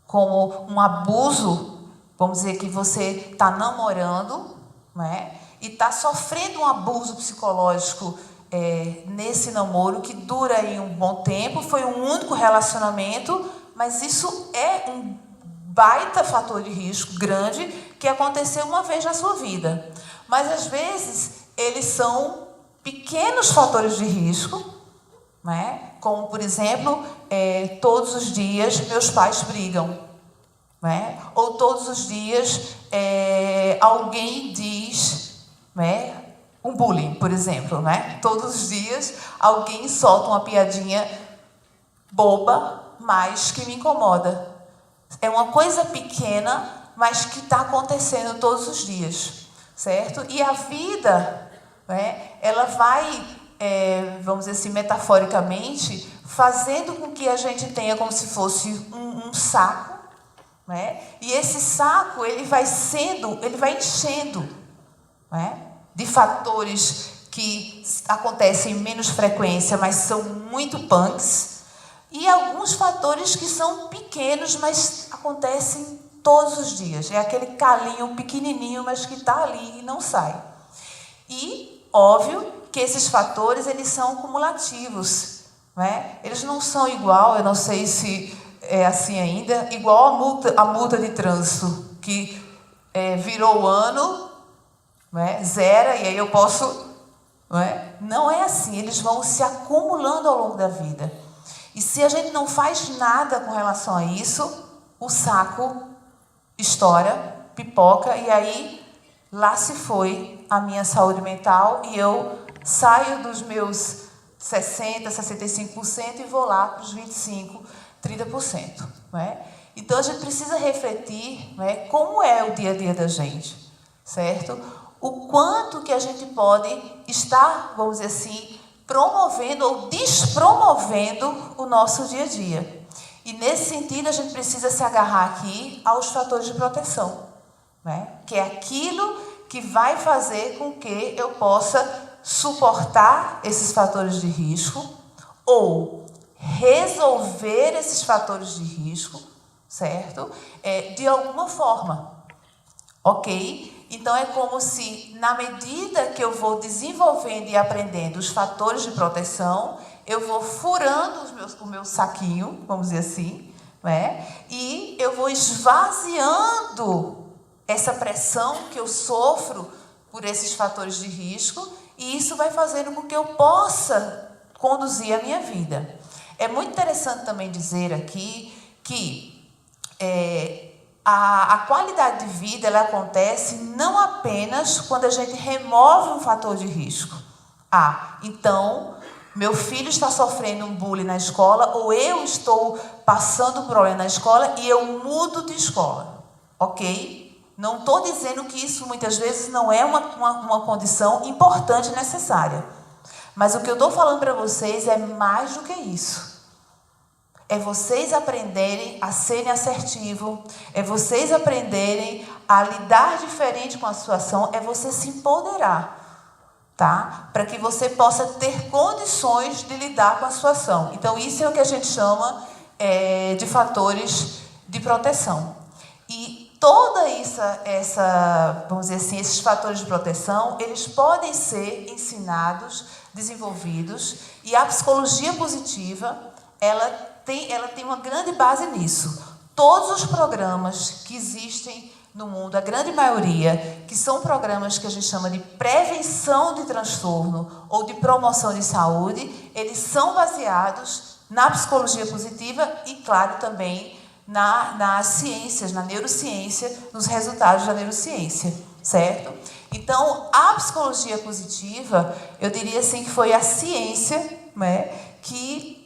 como um abuso, vamos dizer que você está namorando, não é, e está sofrendo um abuso psicológico nesse namoro, que dura aí um bom tempo, foi um único relacionamento, mas isso é um baita fator de risco grande que aconteceu uma vez na sua vida. Mas, às vezes, eles são pequenos fatores de risco, né? Como, por exemplo, todos os dias meus pais brigam, né? Ou todos os dias alguém diz, né? Um bullying, por exemplo, né? Todos os dias alguém solta uma piadinha boba, mas que me incomoda. É uma coisa pequena, mas que está acontecendo todos os dias, certo? E a vida, né, ela vai, vamos dizer assim, metaforicamente, fazendo com que a gente tenha como se fosse um saco, né? E esse saco ele vai enchendo, né, de fatores que acontecem em menos frequência, mas são muito punks, e alguns fatores que são pequenos, mas acontecem todos os dias. É aquele calinho pequenininho, mas que está ali e não sai. E, óbvio, que esses fatores eles são cumulativos, né? Eles não são igual, eu não sei se é assim ainda, igual a multa de trânsito, que virou o ano, né, zera, e aí eu posso... Não é assim, eles vão se acumulando ao longo da vida. E se a gente não faz nada com relação a isso, o saco estoura, pipoca, e aí lá se foi a minha saúde mental e eu saio dos meus 60%, 65% e vou lá para os 25%, 30%. Então a gente precisa refletir, como é o dia a dia da gente, certo? O quanto que a gente pode estar, vamos dizer assim, promovendo ou despromovendo o nosso dia a dia. E nesse sentido a gente precisa se agarrar aqui aos fatores de proteção, que é aquilo que vai fazer com que eu possa suportar esses fatores de risco ou resolver esses fatores de risco, certo? De alguma forma, ok? Então, é como se, na medida que eu vou desenvolvendo e aprendendo os fatores de proteção, eu vou furando o meu saquinho, vamos dizer assim, e eu vou esvaziando essa pressão que eu sofro por esses fatores de risco, e isso vai fazendo com que eu possa conduzir a minha vida. É muito interessante também dizer aqui que a qualidade de vida ela acontece não apenas quando a gente remove um fator de risco. Então, meu filho está sofrendo um bullying na escola, ou eu estou passando um problema na escola e eu mudo de escola. Ok? Não estou dizendo que isso muitas vezes não é uma condição importante e necessária. Mas o que eu estou falando para vocês é mais do que isso. É vocês aprenderem a serem assertivos, é vocês aprenderem a lidar diferente com a situação, é você se empoderar, tá? Para que você possa ter condições de lidar com a situação. Então, isso é o que a gente chama de fatores de proteção. E toda vamos dizer assim, esses fatores de proteção, eles podem ser ensinados, desenvolvidos, e a psicologia positiva, ela tem uma grande base nisso. Todos os programas que existem no mundo, a grande maioria, que são programas que a gente chama de prevenção de transtorno ou de promoção de saúde, eles são baseados na psicologia positiva e, claro, também nas ciências, na neurociência, nos resultados da neurociência, certo? Então, a psicologia positiva, eu diria assim que foi a ciência, que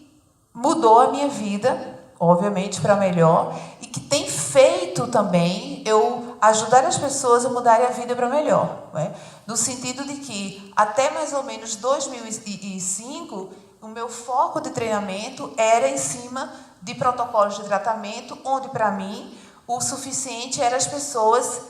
mudou a minha vida, obviamente, para melhor, e que tem feito também eu ajudar as pessoas a mudarem a vida para melhor. No sentido de que, até mais ou menos 2005, o meu foco de treinamento era em cima de protocolos de tratamento, onde, para mim, o suficiente era as pessoas,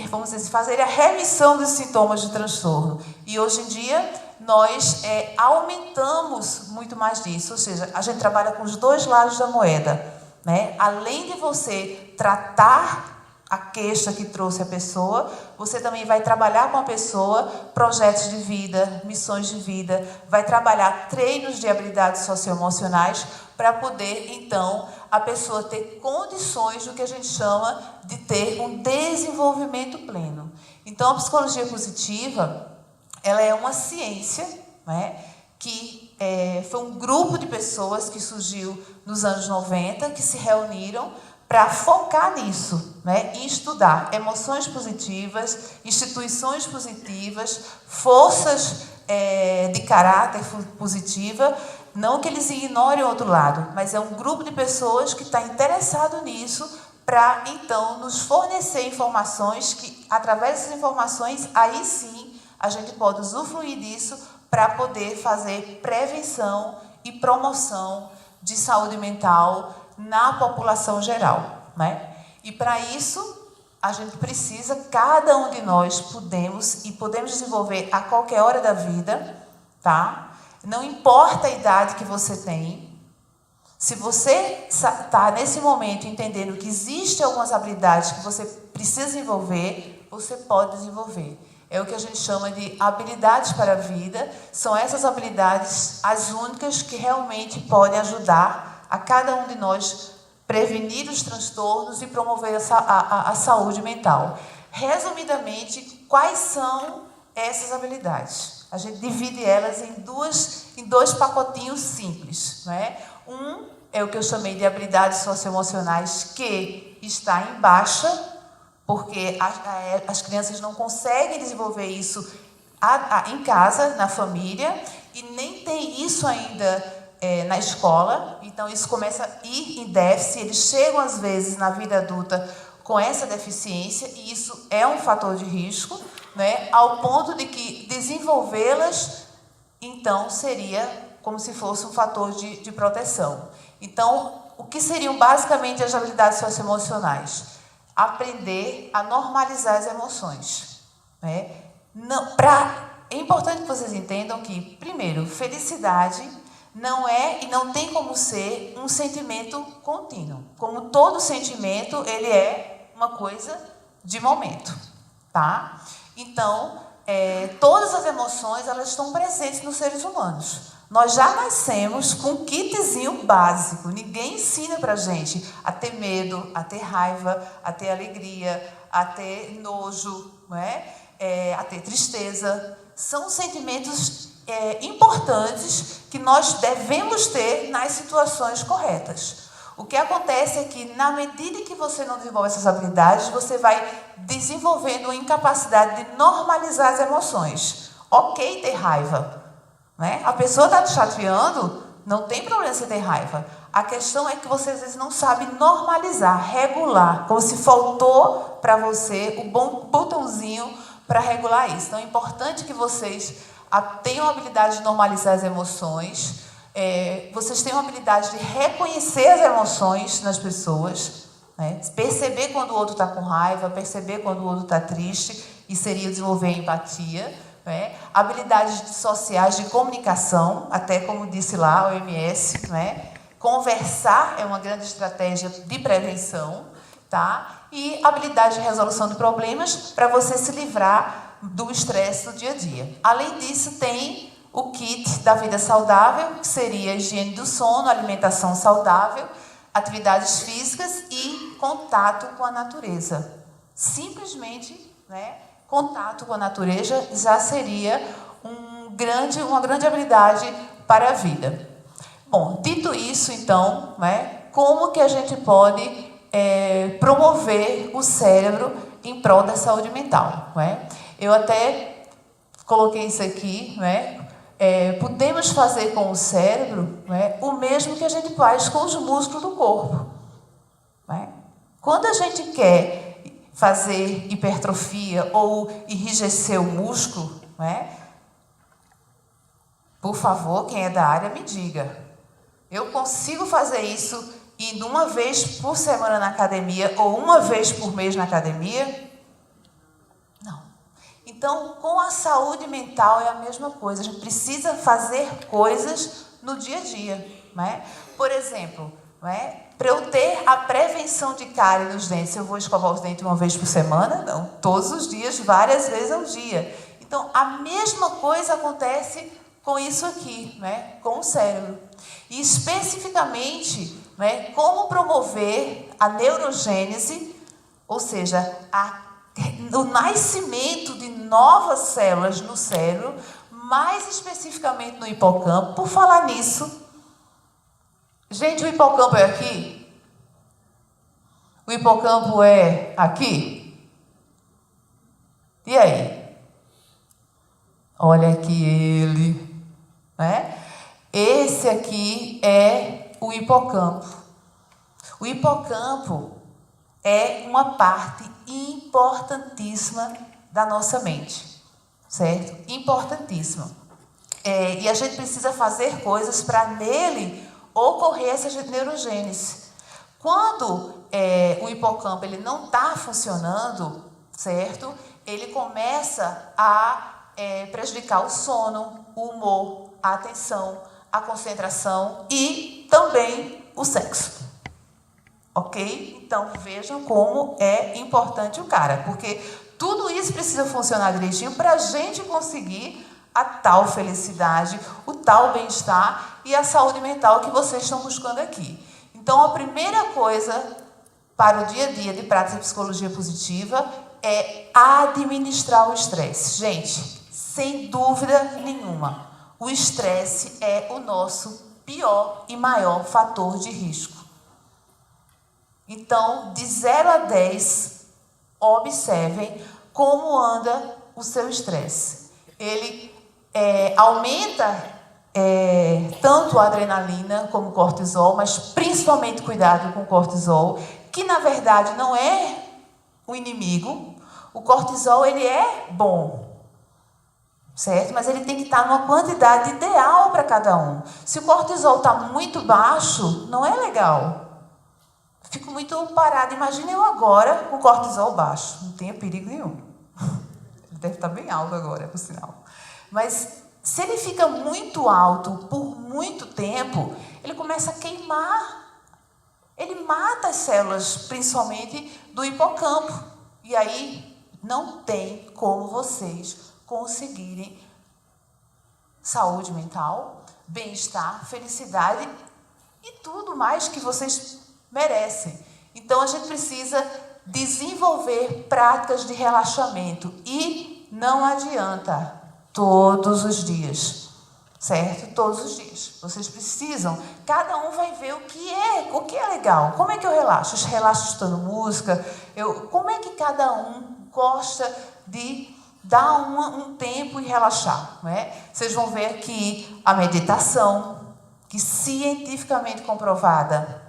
vamos dizer, fazerem a remissão dos sintomas de transtorno. E, hoje em dia, nós aumentamos muito mais disso, ou seja, a gente trabalha com os dois lados da moeda, né? Além de você tratar a queixa que trouxe a pessoa, você também vai trabalhar com a pessoa projetos de vida, missões de vida, vai trabalhar treinos de habilidades socioemocionais para poder, então, a pessoa ter condições do que a gente chama de ter um desenvolvimento pleno. Então, a psicologia positiva, ela é uma ciência, né, que foi um grupo de pessoas que surgiu nos anos 90, que se reuniram para focar nisso, né, e estudar emoções positivas, instituições positivas, forças de caráter positiva, não que eles ignorem o outro lado, mas é um grupo de pessoas que está interessado nisso para, então, nos fornecer informações que, através dessas informações, aí sim, a gente pode usufruir disso para poder fazer prevenção e promoção de saúde mental na população geral, né? E para isso, a gente precisa, cada um de nós podemos desenvolver a qualquer hora da vida, tá? Não importa a idade que você tem, se você está nesse momento entendendo que existem algumas habilidades que você precisa desenvolver, você pode desenvolver. É o que a gente chama de habilidades para a vida, são essas habilidades as únicas que realmente podem ajudar a cada um de nós prevenir os transtornos e promover a saúde mental. Resumidamente, quais são essas habilidades? A gente divide elas em dois pacotinhos simples, né? Um é o que eu chamei de habilidades socioemocionais, que está em baixa, porque as crianças não conseguem desenvolver isso em casa, na família, e nem tem isso ainda na escola. Então, isso começa a ir em déficit, eles chegam, às vezes, na vida adulta com essa deficiência, e isso é um fator de risco, né, ao ponto de que desenvolvê-las, então, seria como se fosse um fator de proteção. Então, o que seriam basicamente as habilidades socioemocionais? Aprender a normalizar as emoções, né? É importante que vocês entendam que, primeiro, felicidade não é e não tem como ser um sentimento contínuo. Como todo sentimento, ele é uma coisa de momento, tá? Então, todas as emoções, elas estão presentes nos seres humanos. Nós já nascemos com um kitzinho básico. Ninguém ensina para a gente a ter medo, a ter raiva, a ter alegria, a ter nojo, não é? A ter tristeza. São sentimentos importantes que nós devemos ter nas situações corretas. O que acontece é que, na medida que você não desenvolve essas habilidades, você vai desenvolvendo a incapacidade de normalizar as emoções. Ok ter raiva, né? A pessoa está te chateando, não tem problema você ter raiva. A questão é que você, às vezes, não sabe normalizar, regular, como se faltou para você o bom botãozinho para regular isso. Então, é importante que vocês tenham a habilidade de normalizar as emoções, vocês tenham a habilidade de reconhecer as emoções nas pessoas, né? Perceber quando o outro está com raiva, perceber quando o outro está triste, e seria desenvolver a empatia, né? Habilidades sociais de comunicação, até como disse lá a OMS, né? Conversar é uma grande estratégia de prevenção, tá? E habilidade de resolução de problemas para você se livrar do estresse do dia a dia. Além disso, tem o kit da vida saudável, que seria a higiene do sono, alimentação saudável, atividades físicas e contato com a natureza. Simplesmente, né, contato com a natureza já seria uma grande habilidade para a vida. Bom, dito isso, então, né, como que a gente pode promover o cérebro em prol da saúde mental, né? Eu até coloquei isso aqui, né? Podemos fazer com o cérebro, né, o mesmo que a gente faz com os músculos do corpo, né? Quando a gente quer fazer hipertrofia ou enrijecer o músculo, né, Por favor, quem é da área, me diga. Eu consigo fazer isso indo uma vez por semana na academia ou uma vez por mês na academia? Não. Então, com a saúde mental é a mesma coisa. A gente precisa fazer coisas no dia a dia, né? Por exemplo, né, para eu ter a prevenção de cárie nos dentes, eu vou escovar os dentes uma vez por semana? Não. Todos os dias, várias vezes ao dia. Então, a mesma coisa acontece com isso aqui, né, com o cérebro. E, especificamente, né, como promover a neurogênese, ou seja, o nascimento de novas células no cérebro, mais especificamente no hipocampo. Por falar nisso, gente, o hipocampo é aqui? O hipocampo é aqui? E aí? Olha aqui ele, né? Esse aqui é o hipocampo. O hipocampo é uma parte importantíssima da nossa mente, certo? Importantíssima. E a gente precisa fazer coisas para nele ocorrer essa neurogênese. Quando o hipocampo ele não está funcionando, certo? Ele começa a prejudicar o sono, o humor, a atenção, a concentração e também o sexo. Ok? Então, vejam como é importante o cara, porque tudo isso precisa funcionar direitinho para a gente conseguir a tal felicidade, o tal bem-estar e a saúde mental que vocês estão buscando aqui. Então, a primeira coisa para o dia a dia de prática de psicologia positiva é administrar o estresse. Gente, sem dúvida nenhuma, o estresse é o nosso pior e maior fator de risco. Então, de 0 a 10, observem como anda o seu estresse. Ele aumenta tanto a adrenalina como o cortisol, mas principalmente cuidado com o cortisol, que na verdade não é o inimigo. O cortisol ele é bom, certo? Mas ele tem que estar numa quantidade ideal para cada um. Se o cortisol está muito baixo, não é legal. Fico muito parada. Imagine eu agora com cortisol baixo. Não tenha perigo nenhum. Ele deve estar bem alto agora, por sinal. Mas se ele fica muito alto por muito tempo, ele começa a queimar. Ele mata as células, principalmente do hipocampo. E aí não tem como vocês conseguirem saúde mental, bem-estar, felicidade e tudo mais que vocês merecem. Então, a gente precisa desenvolver práticas de relaxamento e não adianta todos os dias, certo? Todos os dias. Vocês precisam, cada um vai ver o que é legal. Como é que eu relaxo? Eu relaxo escutando música? Como é que cada um gosta de dar um tempo e relaxar, não é? Vocês vão ver que a meditação, que cientificamente comprovada,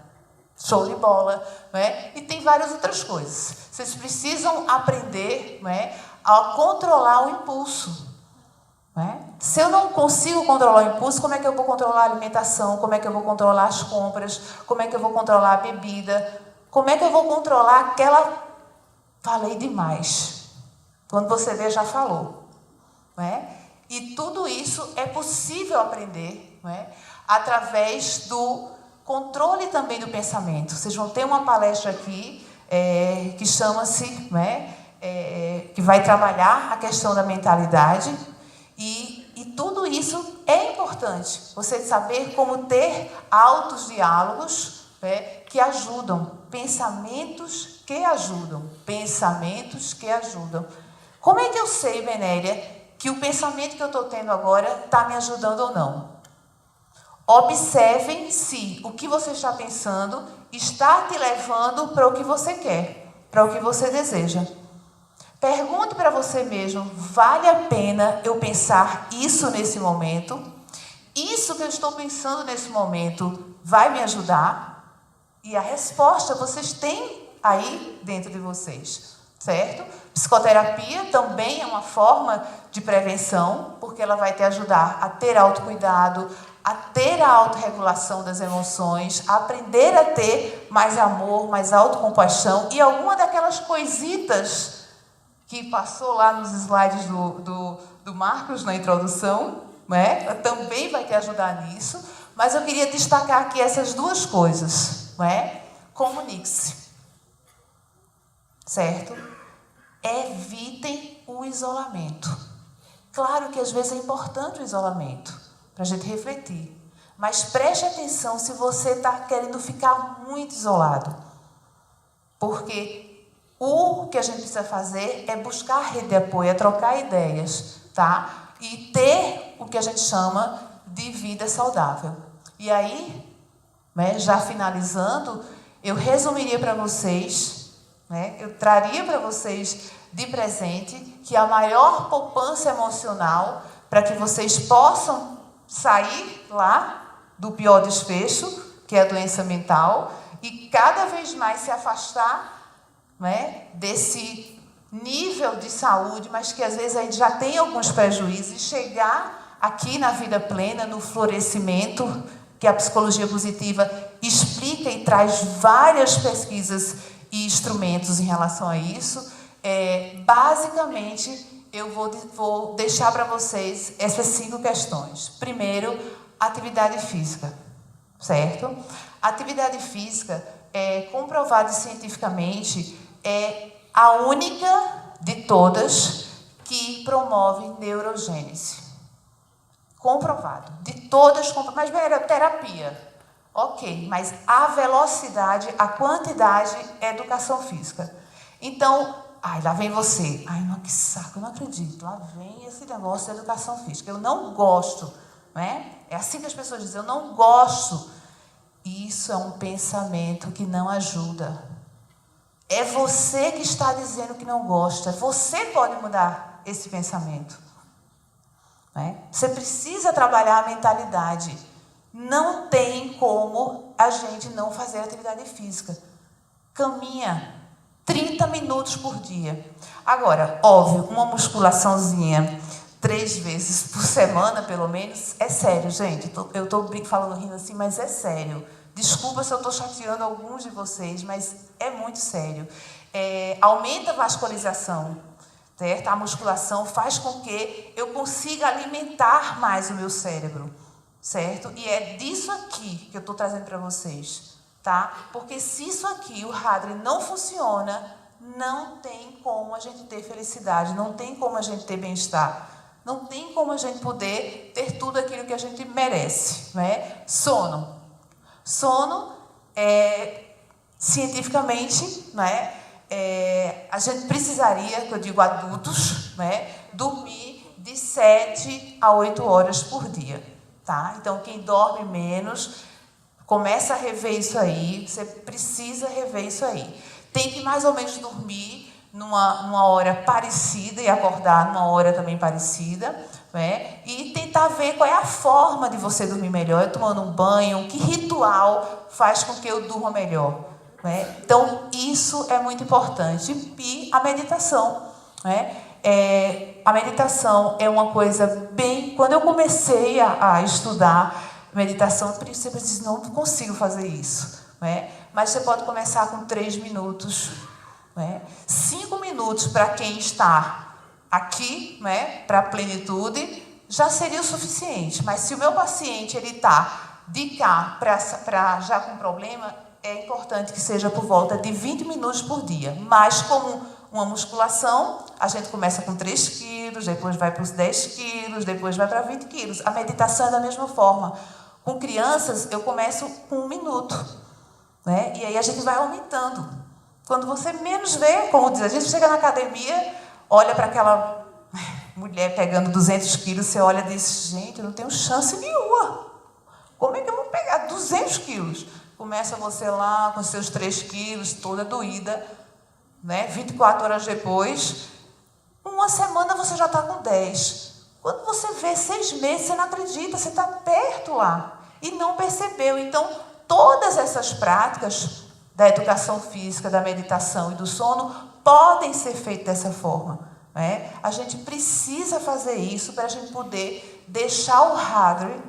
show de bola, não é? E tem várias outras coisas. Vocês precisam aprender, não é, a controlar o impulso. Não é? Se eu não consigo controlar o impulso, como é que eu vou controlar a alimentação? Como é que eu vou controlar as compras? Como é que eu vou controlar a bebida? Como é que eu vou controlar aquela... Falei demais. Quando você vê, já falou. Não é? E tudo isso é possível aprender, não é, através do controle também do pensamento. Vocês vão ter uma palestra aqui que chama-se, não é, que vai trabalhar a questão da mentalidade e tudo isso é importante. Você saber como ter altos diálogos, né, que ajudam, pensamentos que ajudam, pensamentos que ajudam. Como é que eu sei, Benélia, que o pensamento que eu estou tendo agora está me ajudando ou não? Observem se o que você está pensando está te levando para o que você quer, para o que você deseja. Pergunte para você mesmo, vale a pena eu pensar isso nesse momento? Isso que eu estou pensando nesse momento vai me ajudar? E a resposta vocês têm aí dentro de vocês. certo? Psicoterapia também é uma forma de prevenção, porque ela vai te ajudar a ter autocuidado, a ter a autorregulação das emoções, a aprender a ter mais amor, mais autocompaixão e alguma daquelas coisitas que passou lá nos slides do Marcos na introdução, né? Também vai te ajudar nisso, mas eu queria destacar aqui essas duas coisas, né? Comunique-se, certo? Evitem o isolamento. Claro que às vezes é importante o isolamento, para a gente refletir, mas preste atenção se você está querendo ficar muito isolado, porque o que a gente precisa fazer é buscar rede de apoio, é trocar ideias, tá? E ter o que a gente chama de vida saudável. E aí, né, já finalizando, eu resumiria para vocês, né, eu traria para vocês de presente que a maior poupança emocional para que vocês possam sair lá do pior desfecho, que é a doença mental, e cada vez mais se afastar, né, desse nível de saúde, mas que às vezes a gente já tem alguns prejuízos, e chegar aqui na vida plena, no florescimento, que a psicologia positiva explica e traz várias pesquisas e instrumentos em relação a isso. Basicamente, eu vou deixar para vocês essas 5 questões. Primeiro, atividade física, certo? Atividade física, comprovado cientificamente, é a única de todas que promove neurogênese. Comprovado. De todas, mas terapia. Ok, mas a velocidade, a quantidade é educação física. Então, lá vem você. Não, que saco, eu não acredito. Lá vem esse negócio da educação física. Eu não gosto, né? É assim que as pessoas dizem, eu não gosto. Isso é um pensamento que não ajuda. É você que está dizendo que não gosta. Você pode mudar esse pensamento, né? Você precisa trabalhar a mentalidade. Não tem como a gente não fazer atividade física. Caminha 30 minutos por dia. Agora, óbvio, uma musculaçãozinha 3 vezes por semana, pelo menos, é sério, gente. Eu estou falando rindo assim, mas é sério. Desculpa se eu estou chateando alguns de vocês, mas é muito sério. Aumenta a vascularização, certo? A musculação faz com que eu consiga alimentar mais o meu cérebro, certo? E é disso aqui que eu estou trazendo para vocês, tá? Porque se isso aqui, o Hadri, não funciona, não tem como a gente ter felicidade, não tem como a gente ter bem-estar, não tem como a gente poder ter tudo aquilo que a gente merece, né? Sono. Sono, cientificamente, né, a gente precisaria, que eu digo adultos, né, dormir de 7 a 8 horas por dia, tá? Então, quem dorme menos, começa a rever isso aí, você precisa rever isso aí. Tem que mais ou menos dormir numa hora parecida e acordar numa hora também parecida, né? E tentar ver qual é a forma de você dormir melhor, tomando um banho, que ritual faz com que eu durma melhor, né? Então, isso é muito importante. E a meditação, né? A meditação é uma coisa bem... Quando eu comecei a estudar meditação, você pensa, não consigo fazer isso, né? Mas você pode começar com 3 minutos, né? 5 minutos para quem está aqui, né, para a plenitude, já seria o suficiente. Mas se o meu paciente está de cá para já com problema, é importante que seja por volta de 20 minutos por dia. Mas como uma musculação, a gente começa com 3 quilos, depois vai para os 10 quilos, depois vai para 20 quilos. A meditação é da mesma forma. Com crianças, eu começo com 1 minuto, né? E aí a gente vai aumentando. Quando você menos vê, como diz, a gente chega na academia, olha para aquela mulher pegando 200 quilos, você olha e diz, gente, eu não tenho chance nenhuma. Como é que eu vou pegar 200 quilos? Começa você lá com seus 3 quilos, toda doída, né? 24 horas depois, uma semana você já está com 10. Quando você vê 6 meses, você não acredita, você está perto lá. E não percebeu. Então, todas essas práticas da educação física, da meditação e do sono podem ser feitos dessa forma. Né? A gente precisa fazer isso para a gente poder deixar o hardware,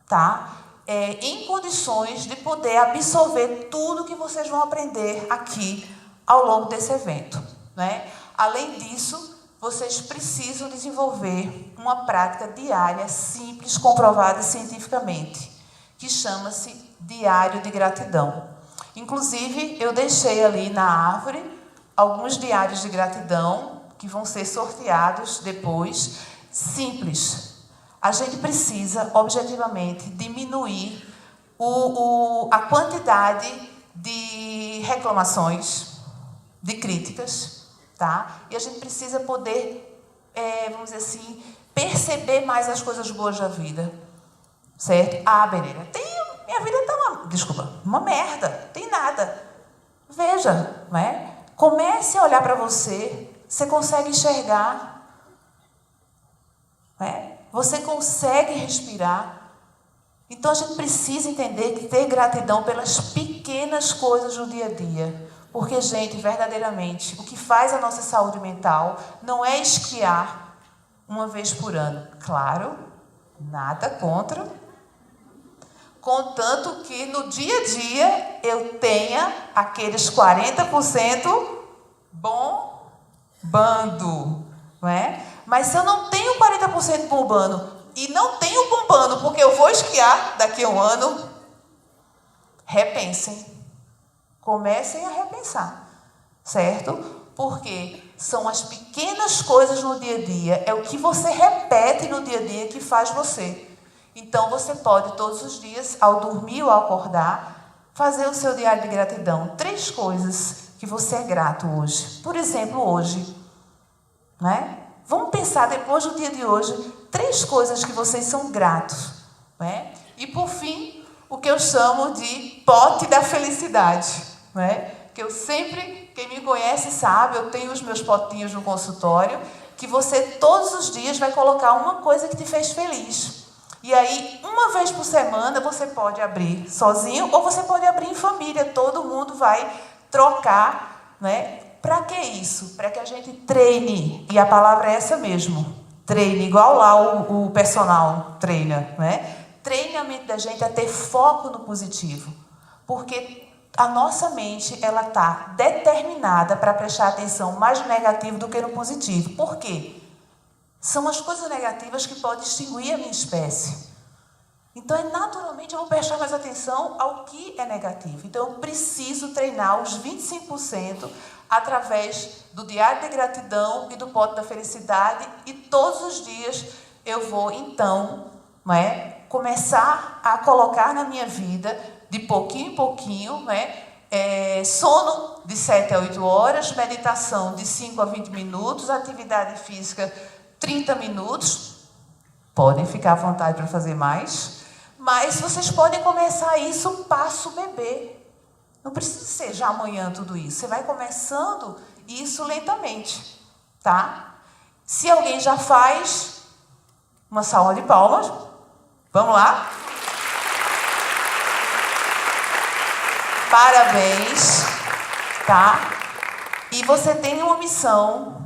tá? Em condições de poder absorver tudo que vocês vão aprender aqui ao longo desse evento. Né? Além disso, vocês precisam desenvolver uma prática diária simples, comprovada cientificamente, que chama-se Diário de Gratidão. Inclusive, eu deixei ali na árvore alguns diários de gratidão que vão ser sorteados depois, simples. A gente precisa, objetivamente, diminuir a quantidade de reclamações, de críticas, tá? E a gente precisa poder, vamos dizer assim, perceber mais as coisas boas da vida, certo? Ah, Beneira, minha vida está uma merda, tem nada. Veja, não é? Comece a olhar para você, você consegue enxergar, não é? Você consegue respirar. Então, a gente precisa entender que ter gratidão pelas pequenas coisas no dia a dia. Porque, gente, verdadeiramente, o que faz a nossa saúde mental não é esquiar uma vez por ano. Claro, nada contra. Contanto que no dia a dia eu tenha aqueles 40% bombando, não é? Mas se eu não tenho 40% bombando e não tenho bombando porque eu vou esquiar daqui a um ano, repensem. Comecem a repensar, certo? Porque são as pequenas coisas no dia a dia, é o que você repete no dia a dia que faz você. Então, você pode, todos os dias, ao dormir ou ao acordar, fazer o seu diário de gratidão. 3 coisas que você é grato hoje. Por exemplo, hoje. Né? Vamos pensar, depois do dia de hoje, 3 coisas que vocês são gratos. Né? E, por fim, o que eu chamo de pote da felicidade. Né? Que eu sempre, quem me conhece sabe, eu tenho os meus potinhos no consultório, que você, todos os dias, vai colocar uma coisa que te fez feliz. E aí, uma vez por semana, você pode abrir sozinho ou você pode abrir em família. Todo mundo vai trocar, né? Para que isso? Para que a gente treine. E a palavra é essa mesmo. Treine, igual lá o personal treina, né? Treine a mente da gente a ter foco no positivo. Porque a nossa mente, ela está determinada para prestar atenção mais no negativo do que no positivo. Por quê? São as coisas negativas que podem extinguir a minha espécie. Então, naturalmente, eu vou prestar mais atenção ao que é negativo. Então, eu preciso treinar os 25% através do diário de gratidão e do pote da felicidade. E todos os dias eu vou, então, começar a colocar na minha vida, de pouquinho em pouquinho, sono de 7 a 8 horas, meditação de 5 a 20 minutos, atividade física 30 minutos, podem ficar à vontade para fazer mais, mas vocês podem começar isso passo bebê. Não precisa ser já amanhã tudo isso. Você vai começando isso lentamente, tá? Se alguém já faz, uma salva de palmas. Vamos lá? Parabéns, tá? E você tem uma missão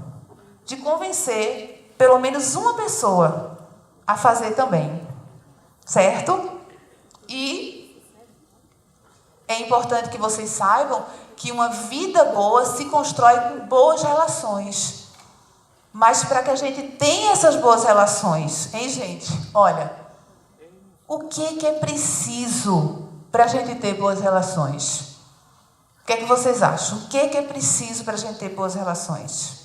de convencer pelo menos uma pessoa a fazer também, certo? E é importante que vocês saibam que uma vida boa se constrói com boas relações. Mas para que a gente tenha essas boas relações, hein, gente? Olha, o que é preciso para a gente ter boas relações? O que é que vocês acham? O que é preciso para a gente ter boas relações?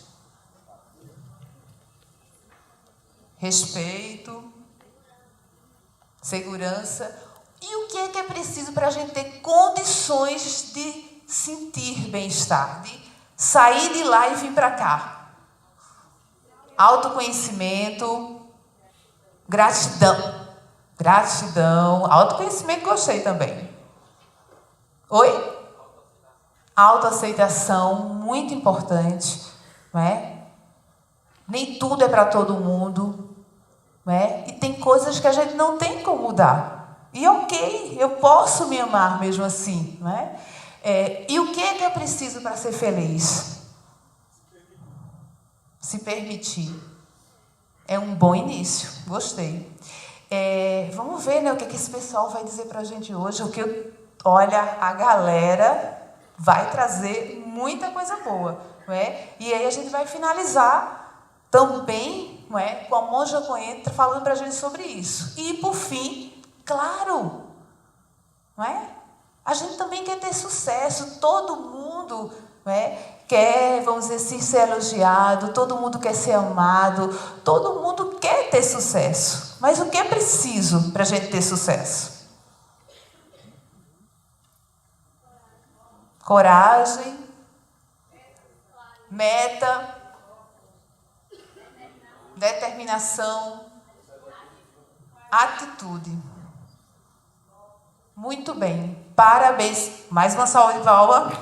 Respeito, segurança. E o que é preciso para a gente ter condições de sentir bem-estar, de sair de lá e vir para cá? Autoconhecimento, gratidão. Gratidão, autoconhecimento gostei também. Oi? Autoaceitação, muito importante, não é? Nem tudo é para todo mundo, não é? E tem coisas que a gente não tem como mudar. E ok, eu posso me amar mesmo assim, não é? E o que é preciso para ser feliz? se permitir. É um bom início, gostei. Vamos ver, né, o que esse pessoal vai dizer para a gente hoje. Olha, a galera vai trazer muita coisa boa, não é? E aí a gente vai finalizar também, não é, com a Monja Coentro falando para a gente sobre isso. E, por fim, claro, não é? A gente também quer ter sucesso, todo mundo, não é, quer, vamos dizer assim, ser elogiado, todo mundo quer ser amado, todo mundo quer ter sucesso. Mas o que é preciso para a gente ter sucesso? Coragem, meta, determinação, atitude. Muito bem, parabéns. Mais uma salva de palmas.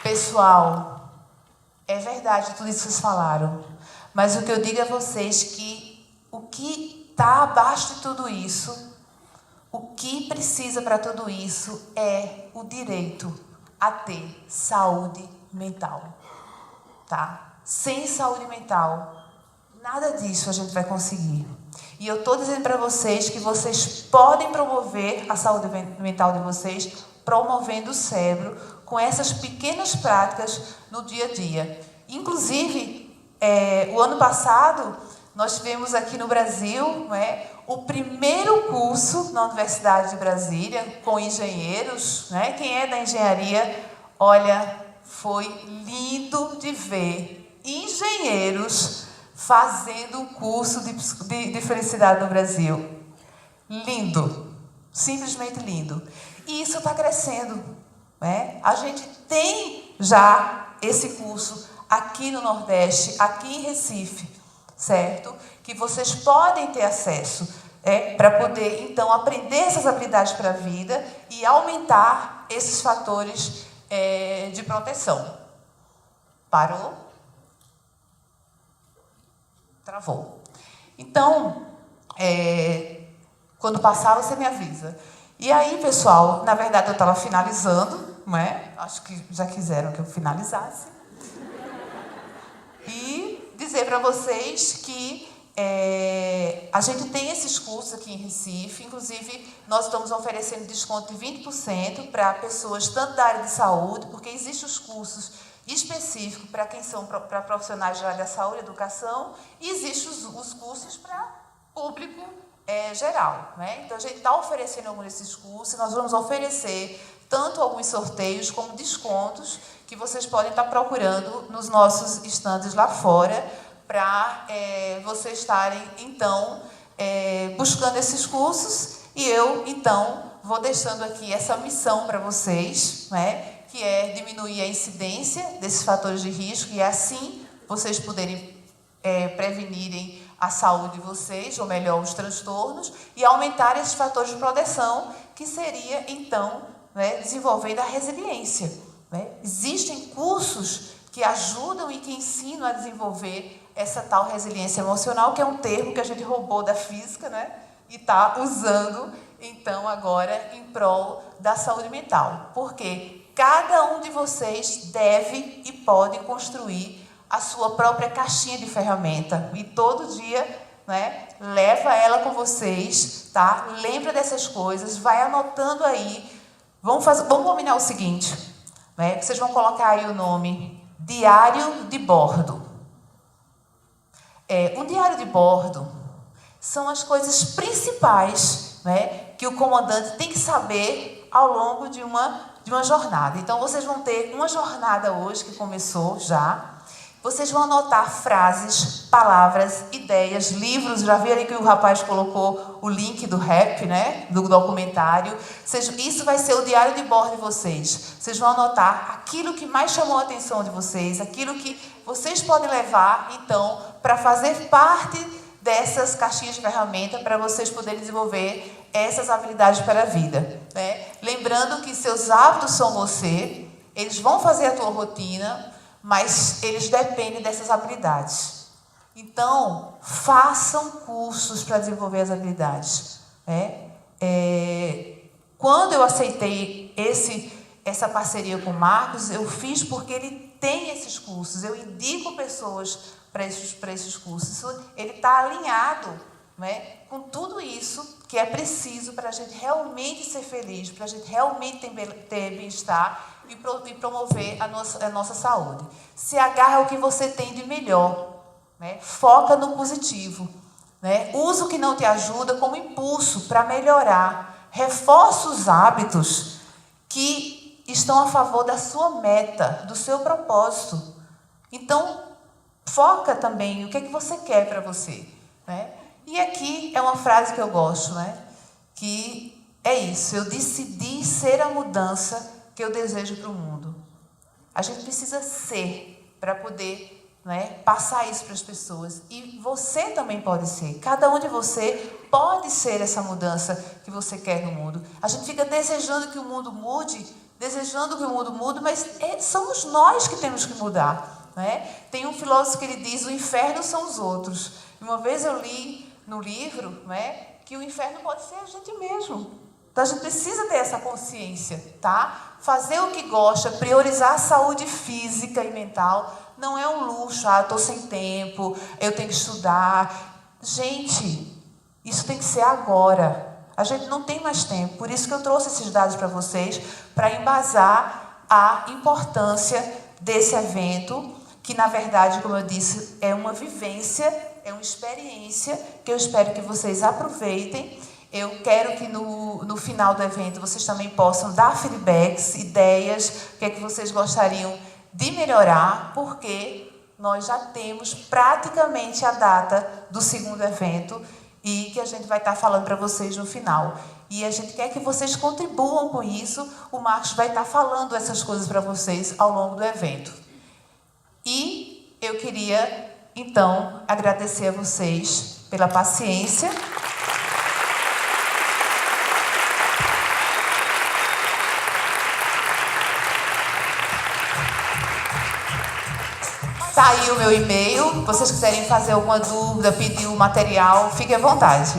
Pessoal, é verdade tudo isso que vocês falaram, mas o que eu digo a vocês que o que está abaixo de tudo isso, o que precisa para tudo isso é o direito a ter saúde mental, tá? Sem saúde mental, nada disso a gente vai conseguir. E eu estou dizendo para vocês que vocês podem promover a saúde mental de vocês, promovendo o cérebro com essas pequenas práticas no dia a dia. Inclusive, o ano passado, nós tivemos aqui no Brasil, não é, o primeiro curso na Universidade de Brasília, com engenheiros, né? Quem é da engenharia, olha, foi lindo de ver engenheiros fazendo um curso de felicidade no Brasil. Lindo, simplesmente lindo. E isso está crescendo, né? A gente tem já esse curso aqui no Nordeste, aqui em Recife, certo? Que vocês podem ter acesso, para poder, então, aprender essas habilidades para a vida e aumentar esses fatores de proteção. Parou? Travou. Então, quando passar, você me avisa. E aí, pessoal, na verdade, eu estava finalizando, não é? Acho que já quiseram que eu finalizasse. E dizer para vocês que a gente tem esses cursos aqui em Recife, inclusive nós estamos oferecendo desconto de 20% para pessoas tanto da área de saúde, porque existem os cursos específicos para quem são para profissionais da área da saúde e educação, e existem os cursos para público geral, né? Então a gente está oferecendo alguns desses cursos, nós vamos oferecer tanto alguns sorteios como descontos que vocês podem estar procurando nos nossos estandes lá fora, para vocês estarem, então, buscando esses cursos. E eu, então, vou deixando aqui essa missão para vocês, né, que é diminuir a incidência desses fatores de risco e, assim, vocês poderem prevenirem a saúde de vocês, ou melhor, os transtornos, e aumentar esses fatores de proteção, que seria, então, né, desenvolvendo a resiliência. Né? Existem cursos que ajudam e que ensinam a desenvolver essa tal resiliência emocional, que é um termo que a gente roubou da física, né? E está usando, então, agora em prol da saúde mental. Porque cada um de vocês deve e pode construir a sua própria caixinha de ferramenta. E todo dia, né, leva ela com vocês, tá? Lembra dessas coisas, vai anotando aí. Vamos combinar o seguinte, né? Vocês vão colocar aí o nome Diário de Bordo. Um diário de bordo são as coisas principais, né, que o comandante tem que saber ao longo de uma jornada. Então, vocês vão ter uma jornada hoje, que começou já. Vocês vão anotar frases, palavras, ideias, livros. Já viram ali que o rapaz colocou o link do rap, né, do documentário. Isso vai ser o diário de bordo de vocês. Vocês vão anotar aquilo que mais chamou a atenção de vocês, aquilo que vocês podem levar, então, para fazer parte dessas caixinhas de ferramenta, para vocês poderem desenvolver essas habilidades para a vida. Né? Lembrando que seus hábitos são você, eles vão fazer a tua rotina, mas eles dependem dessas habilidades. Então, façam cursos para desenvolver as habilidades. Né? Quando eu aceitei essa parceria com o Marcos, eu fiz porque ele tem esses cursos, eu indico pessoas para esses cursos. Ele está alinhado, né, com tudo isso que é preciso para a gente realmente ser feliz, para a gente realmente ter bem-estar e promover a nossa saúde. Se agarra ao que você tem de melhor, né? Foca no positivo, né? Usa o que não te ajuda como impulso para melhorar. Reforça os hábitos que estão a favor da sua meta, do seu propósito. Então, foca também o que é que você quer para você, né? E aqui é uma frase que eu gosto, né? Que é isso: eu decidi ser a mudança que eu desejo para o mundo. A gente precisa ser para poder, né, passar isso para as pessoas. E você também pode ser. Cada um de você pode ser essa mudança que você quer no mundo. A gente fica desejando que o mundo mude, mas somos nós que temos que mudar, né? Tem um filósofo que ele diz: o inferno são os outros. E uma vez eu li no livro, né, que o inferno pode ser a gente mesmo. Então a gente precisa ter essa consciência, tá? Fazer o que gosta, priorizar a saúde física e mental, não é um luxo. Eu estou sem tempo, eu tenho que estudar. Gente, isso tem que ser agora. A gente não tem mais tempo. Por isso que eu trouxe esses dados para vocês, para embasar a importância desse evento, que na verdade, como eu disse, é uma vivência, é uma experiência que eu espero que vocês aproveitem. Eu quero que no final do evento vocês também possam dar feedbacks, ideias, o que é que vocês gostariam de melhorar, porque nós já temos praticamente a data do segundo evento e que a gente vai estar falando para vocês no final. E a gente quer que vocês contribuam com isso. O Marcos vai estar falando essas coisas para vocês ao longo do evento. E eu queria, então, agradecer a vocês pela paciência. Tá aí o meu e-mail. Se vocês quiserem fazer alguma dúvida, pedir o material, fiquem à vontade.